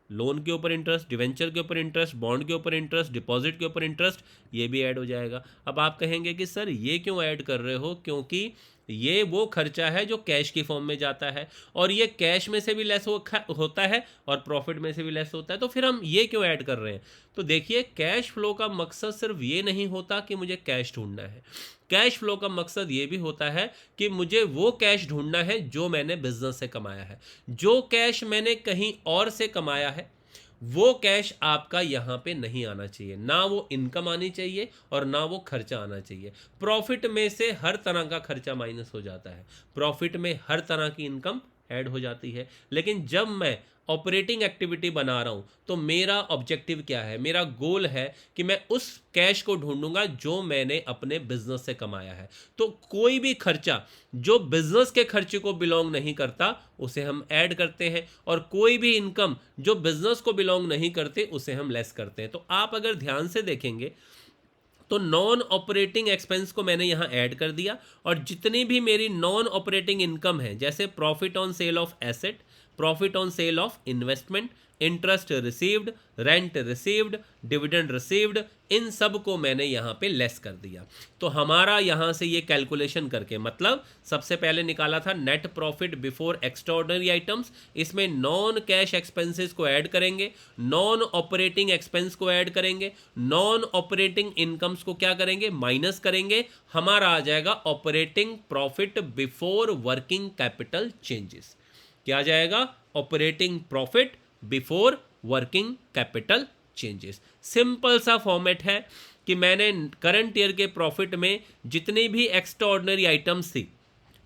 लोन के ऊपर इंटरेस्ट, डिवेंचर के ऊपर इंटरेस्ट, बॉन्ड के ऊपर इंटरेस्ट, डिपॉजिट के ऊपर इंटरेस्ट, ये भी ऐड हो जाएगा। अब आप कहेंगे कि सर ये क्यों ऐड कर रहे हो? क्योंकि ये वो खर्चा है जो कैश की फॉर्म में जाता है और ये कैश में से भी लेस होता है और प्रॉफिट में से भी लेस होता है। तो फिर हम ये क्यों ऐड कर रहे हैं? तो देखिए कैश फ्लो का मकसद सिर्फ ये नहीं होता कि मुझे कैश ढूंढना है। कैश फ्लो का मकसद ये भी होता है कि मुझे वो कैश ढूंढना है जो मैंने बिजनेस से कमाया है। जो कैश मैंने कहीं और से कमाया है वो कैश आपका यहाँ पे नहीं आना चाहिए। ना वो इनकम आनी चाहिए और ना वो खर्चा आना चाहिए। प्रॉफिट में से हर तरह का खर्चा माइनस हो जाता है, प्रॉफिट में हर तरह की इनकम ऐड हो जाती है। लेकिन जब मैं ऑपरेटिंग एक्टिविटी बना रहा हूँ तो मेरा ऑब्जेक्टिव क्या है? मेरा गोल है कि मैं उस कैश को ढूंढूंगा जो मैंने अपने बिजनेस से कमाया है। तो कोई भी खर्चा जो बिजनेस के खर्चे को बिलोंग नहीं करता उसे हम ऐड करते हैं और कोई भी इनकम जो बिजनेस को बिलोंग नहीं करते उसे हम लेस करते हैं। तो आप अगर ध्यान से देखेंगे तो नॉन ऑपरेटिंग एक्सपेंस को मैंने यहाँ ऐड कर दिया और जितनी भी मेरी नॉन ऑपरेटिंग इनकम है, जैसे profit on sale of asset, profit on sale of investment, interest received, rent received, dividend received, इन सब को मैंने यहाँ पे लेस कर दिया। तो हमारा यहाँ से ये कैलकुलेशन करके, मतलब सबसे पहले निकाला था net profit before extraordinary items, इसमें नॉन कैश एक्सपेंसेस को ऐड करेंगे, नॉन ऑपरेटिंग एक्सपेंस को ऐड करेंगे, नॉन ऑपरेटिंग इनकम्स को क्या करेंगे? माइनस करेंगे। हमारा आ जाएगा operating profit before working capital changes. क्या आ जाएगा? Operating profit before working capital changes. Simple सा फॉर्मेट है कि मैंने करंट ईयर के प्रॉफिट में जितनी भी एक्स्ट्रा ऑर्डिनरी आइटम्स थी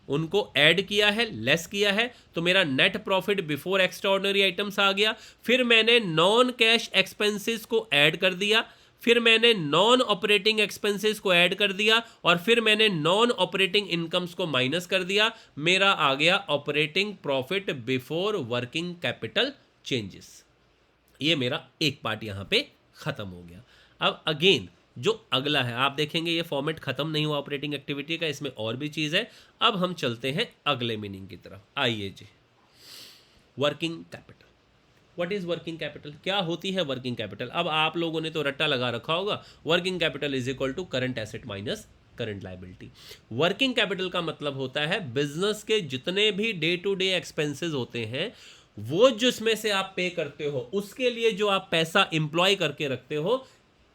उनको ऐड किया है, लेस किया है, तो मेरा net profit before extraordinary items आ गया। फिर मैंने नॉन कैश एक्सपेंसेस को ऐड कर दिया, फिर मैंने नॉन ऑपरेटिंग एक्सपेंसेस को ऐड कर दिया और फिर मैंने नॉन ऑपरेटिंग इनकम्स को माइनस कर दिया, मेरा आ गया operating profit before working capital changes. ये मेरा एक पार्ट यहां पे खत्म हो गया। अब अगेन जो अगला है आप देखेंगे, ये फॉर्मेट खत्म नहीं हुआ ऑपरेटिंग एक्टिविटी का, इसमें और भी चीज है। अब हम चलते हैं अगले मीनिंग की तरफ। आइए जी, working capital. What is working capital? क्या होती है वर्किंग कैपिटल? अब आप लोगों ने तो रट्टा लगा रखा होगा, working capital is equal to current asset minus current liability. Working capital का मतलब होता है बिजनेस के जितने भी डे टू डे एक्सपेंसेस होते हैं, वो जिसमें से आप पे करते हो, उसके लिए जो आप पैसा इंप्लॉय करके रखते हो,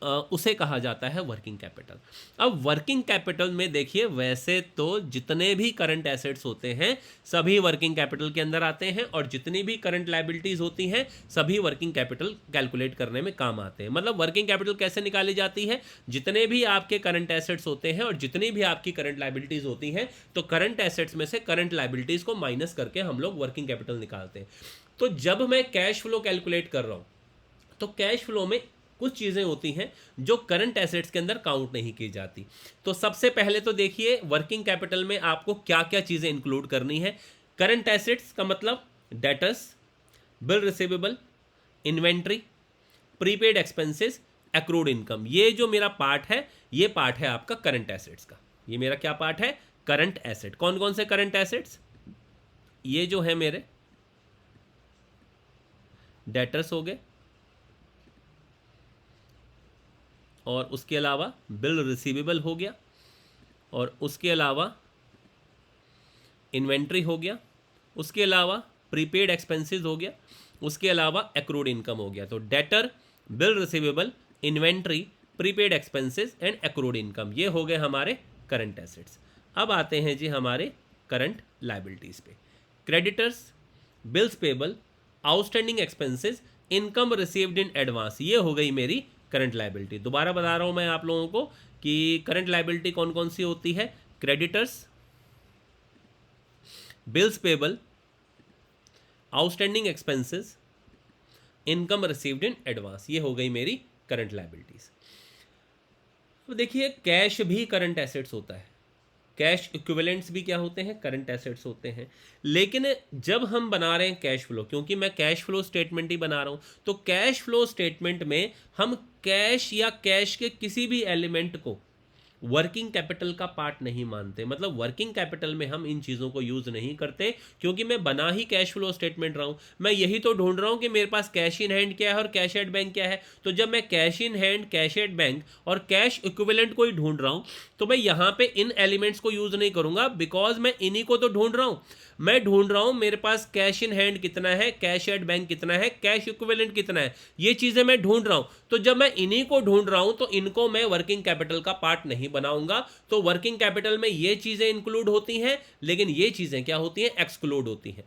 उसे कहा जाता है वर्किंग कैपिटल। अब वर्किंग कैपिटल में देखिए, वैसे तो जितने भी करंट एसेट्स होते हैं सभी वर्किंग कैपिटल के अंदर आते हैं, और जितनी भी करंट लायबिलिटीज होती हैं सभी वर्किंग कैपिटल कैलकुलेट करने में काम आते हैं। मतलब वर्किंग कैपिटल कैसे निकाली जाती है? जितने भी आपके करंट एसेट्स होते हैं और जितनी भी आपकी करंट लायबिलिटीज होती हैं, तो करंट एसेट्स में से करंट लायबिलिटीज को माइनस करके हम लोग वर्किंग कैपिटल निकालते हैं। तो जब मैं कैश फ्लो कैलकुलेट कर रहा हूं, तो कैश फ्लो में कुछ चीज़ें होती हैं जो करंट एसेट्स के अंदर काउंट नहीं की जाती। तो सबसे पहले तो देखिए, वर्किंग कैपिटल में आपको क्या क्या चीज़ें इंक्लूड करनी है। करंट एसेट्स का मतलब debtors, bill receivable, inventory, prepaid expenses, accrued income. ये जो मेरा पार्ट है, ये पार्ट है आपका करंट एसेट्स का। ये मेरा क्या पार्ट है? Current asset. कौन कौन से करंट एसेट्स? ये जो है मेरे डेटर्स हो गए, और उसके अलावा बिल रिसीवेबल हो गया, और उसके अलावा इन्वेंट्री हो गया, उसके अलावा प्रीपेड एक्सपेंसेस हो गया, उसके अलावा एक्रूड इनकम हो गया। तो debtor, bill receivable, inventory, prepaid expenses and accrued income, ये हो गए हमारे करंट एसेट्स। अब आते हैं जी हमारे करंट लायबिलिटीज पे। Creditors, bills payable, outstanding expenses, income received in advance, ये हो गई मेरी करंट लायबिलिटी। दोबारा बता रहा हूं मैं आप लोगों को कि करंट लायबिलिटी कौन कौन सी होती है। Creditors, bills payable, outstanding expenses, income received in advance, ये हो गई मेरी करंट लायबिलिटीज। तो देखिए, कैश भी करंट एसेट्स होता है, कैश इक्विवेलेंट्स भी क्या होते हैं? करंट एसेट्स होते हैं। लेकिन जब हम बना रहे हैं कैश फ्लो, क्योंकि मैं कैश फ्लो स्टेटमेंट ही बना रहा हूं, तो कैश फ्लो स्टेटमेंट में हम कैश या कैश के किसी भी एलिमेंट को वर्किंग कैपिटल का पार्ट नहीं मानते। मतलब वर्किंग कैपिटल में हम इन चीज़ों को यूज़ नहीं करते, क्योंकि मैं बना ही कैश फ्लो स्टेटमेंट रहा हूँ। मैं यही तो ढूंढ रहा हूँ कि मेरे पास कैश इन हैंड क्या है और कैश एट बैंक क्या है। तो जब मैं cash in hand, cash at bank और कैश इक्विवेलेंट को ही ढूंढ रहा हूँ, तो मैं यहाँ पे इन एलिमेंट्स को यूज़ नहीं करूँगा, बिकॉज मैं इन्हीं को तो ढूंढ रहा हूँ। मैं ढूंढ रहा हूँ मेरे पास कैश इन हैंड कितना है, कैश एट बैंक कितना है, कैश इक्विवेलेंट कितना है, ये चीज़ें मैं ढूंढ रहा हूँ। तो जब मैं इन्हीं को ढूंढ रहा हूँ, तो इनको मैं वर्किंग कैपिटल का पार्ट नहीं बनाऊंगा। तो वर्किंग कैपिटल में ये चीज़ें इंक्लूड होती हैं, लेकिन ये चीज़ें क्या होती हैं? एक्सक्लूड होती हैं।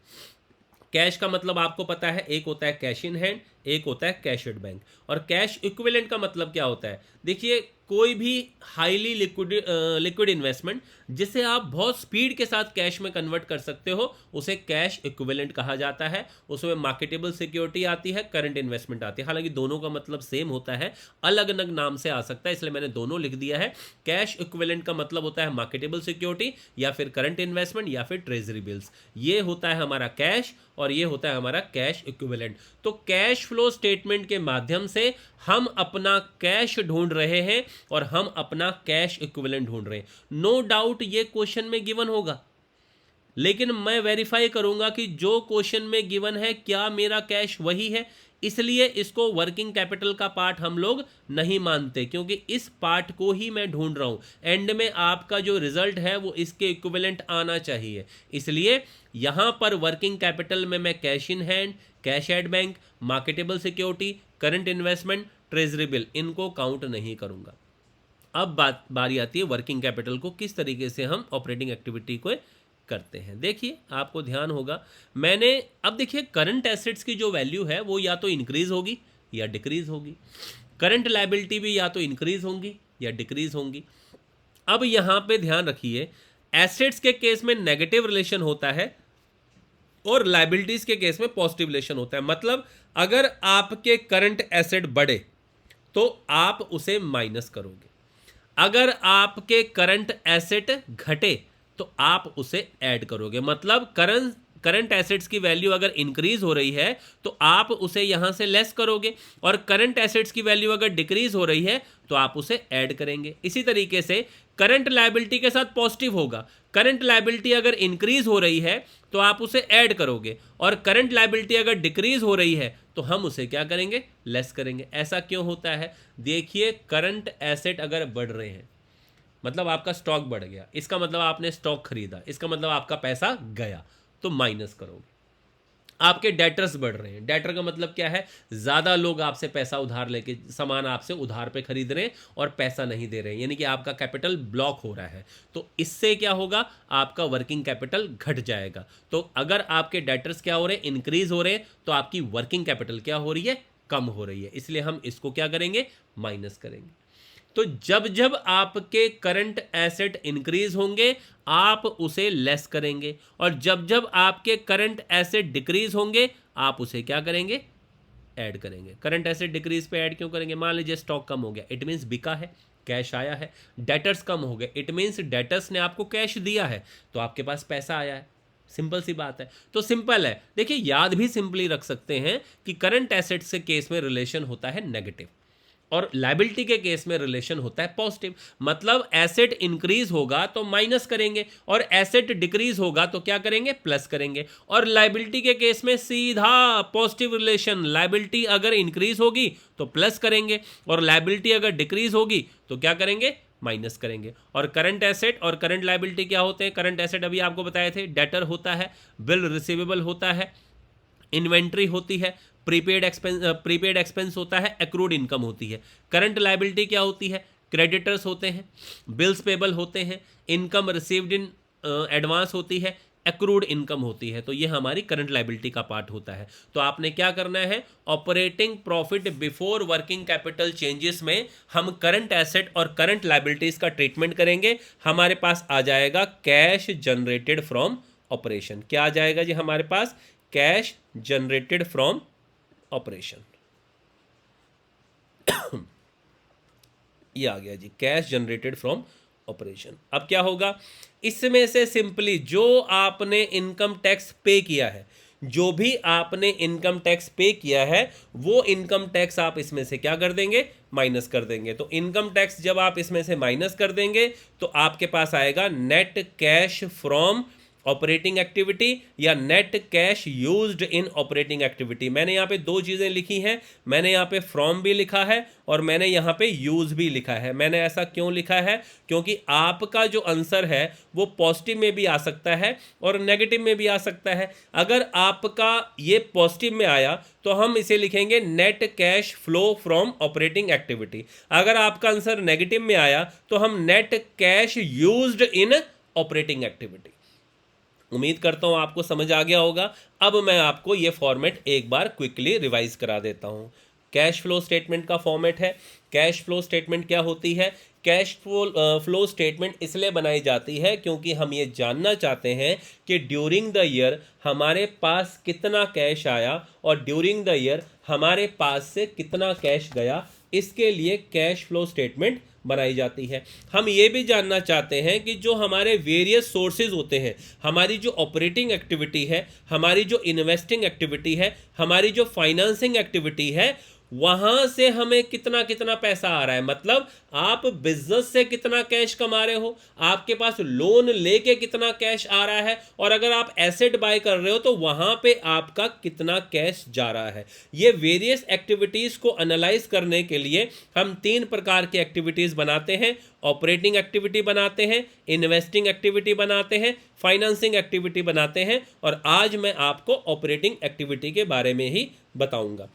कैश का मतलब आपको पता है, एक होता है कैश इन हैंड, एक होता है कैश एट बैंक। और कैश इक्विवेलेंट का मतलब क्या होता है? देखिए, कोई भी हाईली लिक्विड इन्वेस्टमेंट जिसे आप बहुत स्पीड के साथ कैश में कन्वर्ट कर सकते हो, उसे कैश इक्विवेलेंट कहा जाता है। उसमें मार्केटेबल सिक्योरिटी आती है, करंट इन्वेस्टमेंट आती है। हालांकि दोनों का मतलब सेम होता है, अलग अलग नाम से आ सकता है, इसलिए मैंने दोनों लिख दिया है। कैश इक्विवेलेंट का मतलब होता है मार्केटेबल सिक्योरिटी, या फिर करंट इन्वेस्टमेंट, या फिर ट्रेजरी बिल्स। ये होता है हमारा कैश, और ये होता है हमारा कैश इक्विवेलेंट। तो कैश फ्लो स्टेटमेंट के माध्यम से हम अपना कैश ढूंढ रहे हैं और हम अपना कैश इक्विवेलेंट ढूंढ रहे हैं। नो डाउट ये क्वेश्चन में गिवन होगा, लेकिन मैं वेरीफाई करूंगा कि जो क्वेश्चन में गिवन है क्या मेरा कैश वही है। इसलिए इसको वर्किंग कैपिटल का पार्ट हम लोग नहीं मानते, क्योंकि इस पार्ट को ही मैं ढूंढ रहा हूं। एंड में आपका जो रिजल्ट है वो इसके इक्विवेलेंट आना चाहिए। इसलिए यहां पर वर्किंग कैपिटल में मैं cash in hand, cash at bank, marketable security, current investment, treasury bill, इनको काउंट नहीं करूंगा। अब बारी आती है वर्किंग कैपिटल को किस तरीके से हम ऑपरेटिंग एक्टिविटी को करते हैं। देखिए, आपको ध्यान होगा, मैंने अब देखिए करंट एसेट्स की जो वैल्यू है वो या तो इंक्रीज होगी या डिक्रीज होगी। करंट लायबिलिटी भी या तो इंक्रीज होंगी या डिक्रीज होंगी। अब यहां पे ध्यान रखिए, एसेट्स के केस में नेगेटिव रिलेशन होता है और लायबिलिटीज के केस में पॉजिटिव रिलेशन होता है। मतलब अगर आपके करंट एसेट बढ़े तो आप उसे माइनस करोगे। अगर आपके करंट एसेट घटे तो आप उसे ऐड करोगे। मतलब करंट एसेट्स की वैल्यू अगर इंक्रीज हो रही है तो आप उसे यहां से लेस करोगे, और करंट एसेट्स की वैल्यू अगर डिक्रीज हो रही है तो आप उसे ऐड करेंगे। इसी तरीके से करंट लायबिलिटी के साथ पॉजिटिव होगा। करंट लायबिलिटी अगर इंक्रीज हो रही है तो आप उसे ऐड करोगे, और करंट लायबिलिटी अगर डिक्रीज हो रही है तो हम उसे क्या करेंगे, लेस करेंगे। ऐसा क्यों होता है? देखिए, करंट एसेट अगर बढ़ रहे हैं मतलब आपका स्टॉक बढ़ गया, इसका मतलब आपने स्टॉक खरीदा, इसका मतलब आपका पैसा गया, तो माइनस करोगे। आपके डेटर्स बढ़ रहे हैं, डेटर का मतलब क्या है, ज्यादा लोग आपसे पैसा उधार लेके सामान आपसे उधार पे खरीद रहे हैं और पैसा नहीं दे रहे हैं, यानी कि आपका कैपिटल ब्लॉक हो रहा है। तो इससे क्या होगा, आपका वर्किंग कैपिटल घट जाएगा। तो अगर आपके डेटर्स क्या हो रहे हैं, इंक्रीज हो रहे हैं, तो आपकी वर्किंग कैपिटल क्या हो रही है, कम हो रही है। इसलिए हम इसको क्या करेंगे, माइनस करेंगे। तो जब जब आपके करंट एसेट इंक्रीज होंगे आप उसे लेस करेंगे, और जब जब आपके करंट एसेट डिक्रीज होंगे आप उसे क्या करेंगे, ऐड करेंगे। करंट एसेट डिक्रीज पे ऐड क्यों करेंगे? मान लीजिए स्टॉक कम हो गया, इट मीन्स बिका है, कैश आया है। डेटर्स कम हो गए, इट मीन्स डेटर्स ने आपको कैश दिया है, तो आपके पास पैसा आया है। सिंपल सी बात है। तो सिंपल है, देखिए याद भी सिंपली रख सकते हैं कि करंट एसेट से केस में रिलेशन होता है नेगेटिव, और लायबिलिटी के केस में रिलेशन होता है पॉजिटिव। मतलब एसेट इंक्रीज होगा तो माइनस करेंगे, और एसेट डिक्रीज होगा तो क्या करेंगे, प्लस करेंगे। और लायबिलिटी के केस में सीधा पॉजिटिव रिलेशन, लायबिलिटी अगर इंक्रीज होगी तो प्लस करेंगे, और लायबिलिटी अगर डिक्रीज होगी तो क्या करेंगे, माइनस करेंगे। और करंट एसेट और करंट लायबिलिटी क्या होते हैं? करंट एसेट अभी आपको बताए थे, डेटर होता है, बिल रिसीवेबल होता है, इन्वेंट्री होती है, प्रीपेड एक्सपेंस होता है, एक्रूड इनकम होती है। करंट लायबिलिटी क्या होती है? क्रेडिटर्स होते हैं, बिल्स पेबल होते हैं, इनकम रिसीव्ड इन एडवांस होती है, एक्रूड इनकम होती है। तो ये हमारी करंट लायबिलिटी का पार्ट होता है। तो आपने क्या करना है, operating profit before working capital changes में हम करंट एसेट और करंट लायबिलिटीज का ट्रीटमेंट करेंगे। हमारे पास आ जाएगा कैश जनरेटेड फ्रॉम ऑपरेशन। क्या आ जाएगा जी हमारे पास? Cash generated from operation. ये आ गया जी, कैश जनरेटेड फ्रॉम ऑपरेशन। अब क्या होगा, इसमें से सिंपली जो आपने इनकम टैक्स पे किया है, जो भी आपने इनकम टैक्स पे किया है वो इनकम टैक्स आप इसमें से क्या कर देंगे, माइनस कर देंगे। तो इनकम टैक्स जब आप इसमें से माइनस कर देंगे तो आपके पास आएगा net cash from operating activity या net cash used in operating activity. मैंने यहाँ पे दो चीज़ें लिखी हैं, मैंने यहाँ पे फ्रॉम भी लिखा है और मैंने यहाँ पे यूज भी लिखा है। मैंने ऐसा क्यों लिखा है? क्योंकि आपका जो आंसर है वो पॉजिटिव में भी आ सकता है और नेगेटिव में भी आ सकता है। अगर आपका ये पॉजिटिव में आया तो हम इसे लिखेंगे net cash flow from operating activity. अगर आपका आंसर नेगेटिव में आया तो हम net cash used in operating activity. उम्मीद करता हूं आपको समझ आ गया होगा। अब मैं आपको ये फॉर्मेट एक बार क्विकली रिवाइज करा देता हूं। कैश फ्लो स्टेटमेंट का फॉर्मेट है। कैश फ्लो स्टेटमेंट क्या होती है? कैश फ्लो स्टेटमेंट इसलिए बनाई जाती है क्योंकि हम ये जानना चाहते हैं कि ड्यूरिंग द ईयर हमारे पास कितना कैश आया और ड्यूरिंग द ईयर हमारे पास से कितना कैश गया। इसके लिए कैश फ्लो स्टेटमेंट बनाई जाती है। हम ये भी जानना चाहते हैं कि जो हमारे वेरियस सोर्सेज होते हैं, हमारी जो ऑपरेटिंग एक्टिविटी है, हमारी जो इन्वेस्टिंग एक्टिविटी है, हमारी जो फाइनेंसिंग एक्टिविटी है, वहां से हमें कितना कितना पैसा आ रहा है। मतलब आप बिजनेस से कितना कैश कमा रहे हो, आपके पास लोन लेके कितना कैश आ रहा है, और अगर आप एसेट बाय कर रहे हो तो वहां पे आपका कितना कैश जा रहा है। ये वेरियस एक्टिविटीज को एनालाइज करने के लिए हम तीन प्रकार की एक्टिविटीज बनाते हैं। ऑपरेटिंग एक्टिविटी बनाते हैं, इन्वेस्टिंग एक्टिविटी बनाते हैं, फाइनेंसिंग एक्टिविटी बनाते हैं, और आज मैं आपको ऑपरेटिंग एक्टिविटी के बारे में ही बताऊंगा।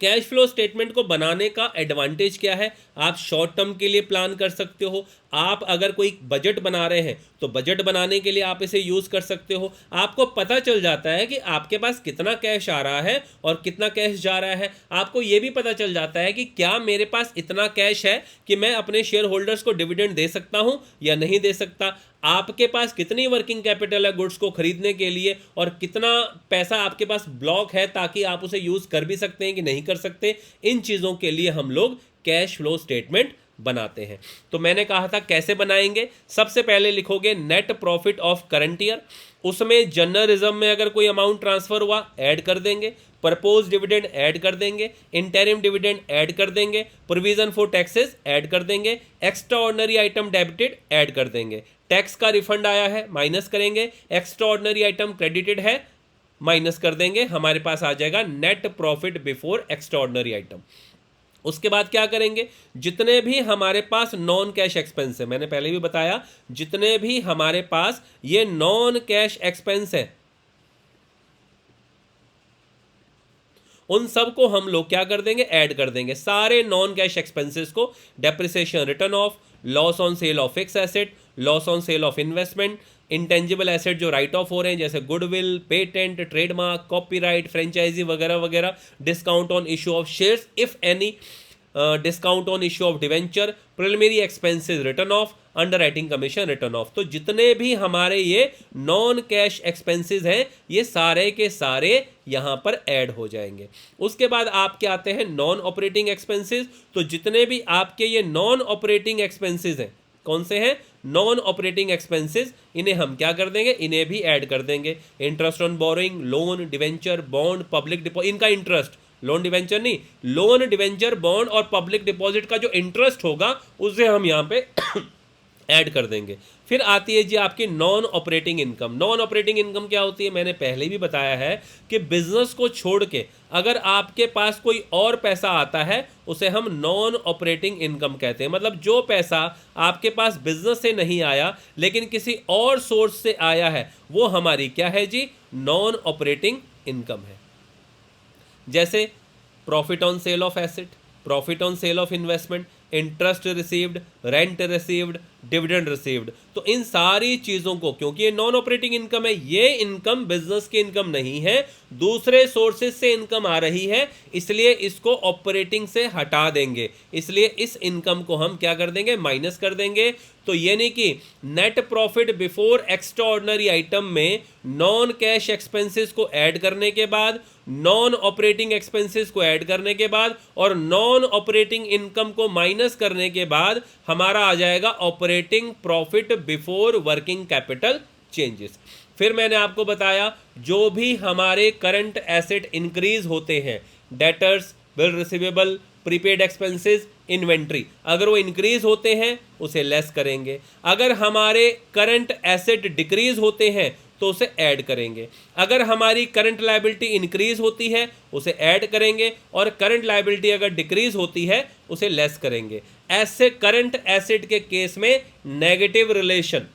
कैश फ्लो स्टेटमेंट को बनाने का एडवांटेज क्या है? आप शॉर्ट टर्म के लिए प्लान कर सकते हो। आप अगर कोई बजट बना रहे हैं तो बजट बनाने के लिए आप इसे यूज़ कर सकते हो। आपको पता चल जाता है कि आपके पास कितना कैश आ रहा है और कितना कैश जा रहा है। आपको ये भी पता चल जाता है कि क्या मेरे पास इतना कैश है कि मैं अपने शेयर होल्डर्स को डिविडेंड दे सकता हूँ या नहीं दे सकता। आपके पास कितनी वर्किंग कैपिटल है गुड्स को खरीदने के लिए, और कितना पैसा आपके पास ब्लॉक है ताकि आप उसे यूज़ कर भी सकते हैं कि नहीं कर सकते। इन चीज़ों के लिए हम लोग कैश फ्लो स्टेटमेंट बनाते हैं। तो मैंने कहा था कैसे बनाएंगे। सबसे पहले लिखोगे net profit of current year, उसमें जनरल रिजर्व में अगर कोई अमाउंट ट्रांसफर हुआ ऐड कर देंगे, प्रपोज डिविडेंड ऐड कर देंगे, इंटरिम डिविडेंड ऐड कर देंगे, प्रोविजन फॉर टैक्सेस ऐड कर देंगे, extra ordinary item debited add कर देंगे, टैक्स का रिफंड आया है माइनस करेंगे, एक्स्ट्रा ऑर्डिनरी आइटम क्रेडिटेड है माइनस कर देंगे, हमारे पास आ जाएगा net profit before extraordinary item. उसके बाद क्या करेंगे, जितने भी हमारे पास नॉन कैश एक्सपेंस है, मैंने पहले भी बताया जितने भी हमारे पास ये नॉन कैश एक्सपेंस है उन सब को हम लोग क्या कर देंगे, ऐड कर देंगे। सारे नॉन कैश एक्सपेंसेस को, depreciation written off, loss on sale of fix asset, loss on sale of investment, intangible asset जो राइट ऑफ हो रहे हैं जैसे goodwill, patent, trademark, copyright, franchisee वगैरह वगैरह, discount on issue of shares if any, discount on issue of debenture, preliminary expenses written off, under writing commission written off. तो जितने भी हमारे ये नॉन कैश एक्सपेंसेस हैं ये सारे के सारे यहां पर ऐड हो जाएंगे। उसके बाद आपके आते हैं नॉन ऑपरेटिंग एक्सपेंसेस। तो जितने भी आपके ये नॉन ऑपरेटिंग एक्सपेंसेस हैं, कौन से हैं, नॉन ऑपरेटिंग एक्सपेंसेस, इन्हें हम क्या कर देंगे, इन्हें भी ऐड कर देंगे। Interest on borrowing, loan, debenture, bond, public deposit, इनका इंटरेस्ट, लोन डिवेंचर नहीं, लोन डिवेंचर बॉन्ड और पब्लिक डिपॉजिट का जो इंटरेस्ट होगा उसे हम यहाँ पे ऐड कर देंगे। फिर आती है जी आपकी non operating income. Non operating income क्या होती है, मैंने पहले भी बताया है कि बिजनेस को छोड़ के अगर आपके पास कोई और पैसा आता है उसे हम नॉन ऑपरेटिंग इनकम कहते हैं। मतलब जो पैसा आपके पास बिजनेस से नहीं आया लेकिन किसी और सोर्स से आया है वो हमारी क्या है जी, नॉन ऑपरेटिंग इनकम है। जैसे profit on sale of asset, profit on sale of investment, interest received, rent received, dividend received. तो इन सारी चीज़ों को, क्योंकि ये नॉन ऑपरेटिंग इनकम है, ये इनकम बिजनेस की इनकम नहीं है, दूसरे सोर्सेज से इनकम आ रही है, इसलिए इसको ऑपरेटिंग से हटा देंगे। इसलिए इस इनकम को हम क्या कर देंगे, माइनस कर देंगे। तो यानी कि net profit before extraordinary item में नॉन कैश एक्सपेंसेस को ऐड करने के बाद, नॉन ऑपरेटिंग एक्सपेंसेस को ऐड करने के बाद और नॉन ऑपरेटिंग इनकम को माइनस करने के बाद हमारा आ जाएगा operating profit before working capital changes. फिर मैंने आपको बताया जो भी हमारे करंट एसेट इंक्रीज होते हैं, debtors, bill receivable, prepaid expenses, inventory, अगर वो इंक्रीज होते हैं उसे लेस करेंगे। अगर हमारे करंट एसेट डिक्रीज होते हैं तो उसे ऐड करेंगे। अगर हमारी करंट लायबिलिटी इंक्रीज होती है उसे ऐड करेंगे और करंट लायबिलिटी अगर डिक्रीज होती है उसे लेस करेंगे। ऐसे करंट एसेट के केस में नेगेटिव रिलेशन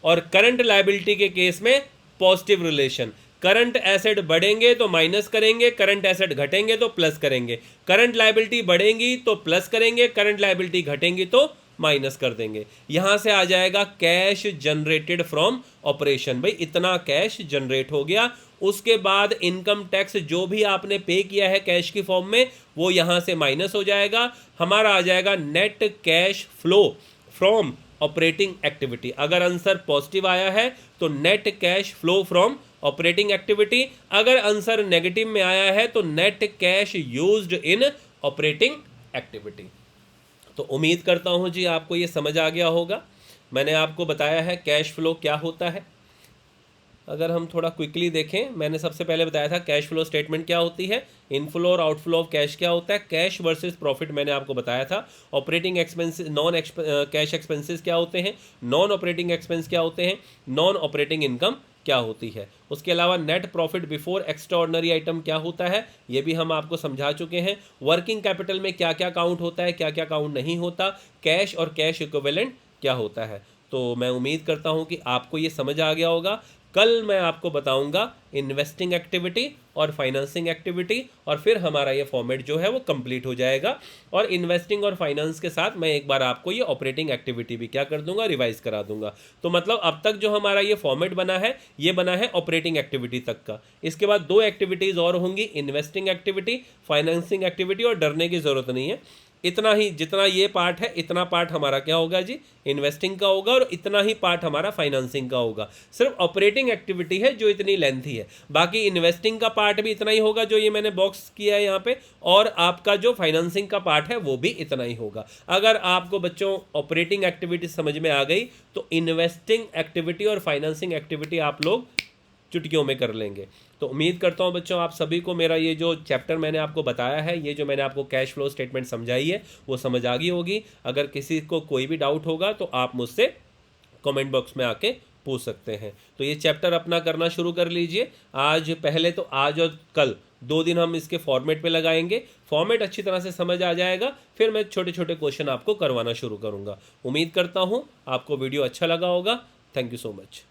और करंट लायबिलिटी के केस में पॉजिटिव रिलेशन। करंट एसेट बढ़ेंगे तो माइनस करेंगे, करंट एसेट घटेंगे तो प्लस करेंगे। करंट लायबिलिटी बढ़ेंगी तो प्लस करेंगे, करंट लायबिलिटी घटेंगी तो माइनस कर देंगे। यहां से आ जाएगा कैश जनरेटेड फ्रॉम ऑपरेशन। भाई इतना कैश जनरेट हो गया, उसके बाद इनकम टैक्स जो भी आपने पे किया है कैश की फॉर्म में वो यहां से माइनस हो जाएगा। हमारा आ जाएगा net cash flow from operating activity. अगर आंसर पॉजिटिव आया है तो net cash flow from operating activity, अगर आंसर नेगेटिव में आया है तो net cash used in operating activity. तो उम्मीद करता हूं जी आपको ये समझ आ गया होगा। मैंने आपको बताया है कैश फ्लो क्या होता है। अगर हम थोड़ा क्विकली देखें, मैंने सबसे पहले बताया था कैश फ्लो स्टेटमेंट क्या होती है, इनफ्लो और आउटफ्लो ऑफ कैश क्या होता है, कैश वर्सेस प्रॉफिट मैंने आपको बताया था, operating expenses, non cash expenses क्या होते हैं, नॉन ऑपरेटिंग एक्सपेंस क्या होते हैं, नॉन ऑपरेटिंग इनकम क्या होती है। उसके अलावा net profit before extraordinary item क्या होता है ये भी हम आपको समझा चुके हैं। वर्किंग कैपिटल में क्या क्या काउंट होता है, क्या क्या काउंट नहीं होता, कैश और कैश इक्विवेलेंट क्या होता है। तो मैं उम्मीद करता हूं कि आपको ये समझ आ गया होगा। कल मैं आपको बताऊंगा इन्वेस्टिंग एक्टिविटी और फाइनेंसिंग एक्टिविटी, और फिर हमारा ये फॉर्मेट जो है वो कंप्लीट हो जाएगा। और इन्वेस्टिंग और फाइनेंस के साथ मैं एक बार आपको ये ऑपरेटिंग एक्टिविटी भी क्या कर दूंगा, रिवाइज करा दूंगा। तो मतलब अब तक जो हमारा ये फॉर्मेट बना है ये बना है ऑपरेटिंग एक्टिविटी तक का। इसके बाद 2 एक्टिविटीज़ और होंगी, इन्वेस्टिंग एक्टिविटी, फाइनेंसिंग एक्टिविटी, और डरने की ज़रूरत नहीं है, इतना ही, जितना ये पार्ट है इतना पार्ट हमारा क्या होगा जी, इन्वेस्टिंग का होगा, और इतना ही पार्ट हमारा फाइनेंसिंग का होगा। सिर्फ ऑपरेटिंग एक्टिविटी है जो इतनी लेंथी है, बाकी इन्वेस्टिंग का पार्ट भी इतना ही होगा जो ये मैंने बॉक्स किया है यहाँ पे, और आपका जो फाइनेंसिंग का पार्ट है वो भी इतना ही होगा। अगर आपको बच्चों ऑपरेटिंग एक्टिविटी समझ में आ गई तो इन्वेस्टिंग एक्टिविटी और फाइनेंसिंग एक्टिविटी आप लोग चुटकियों में कर लेंगे। तो उम्मीद करता हूं बच्चों आप सभी को मेरा ये जो चैप्टर मैंने आपको बताया है, ये जो मैंने आपको कैश फ्लो स्टेटमेंट समझाई है वो समझ आ गई होगी। अगर किसी को कोई भी डाउट होगा तो आप मुझसे कमेंट बॉक्स में आके पूछ सकते हैं। तो ये चैप्टर अपना करना शुरू कर लीजिए। आज पहले तो आज और कल 2 दिन हम इसके फॉर्मेट पे लगाएंगे। फॉर्मेट अच्छी तरह से समझ आ जाएगा, फिर मैं छोटे छोटे क्वेश्चन आपको करवाना शुरू करूँगा। उम्मीद करता हूँ आपको वीडियो अच्छा लगा होगा। Thank you so much.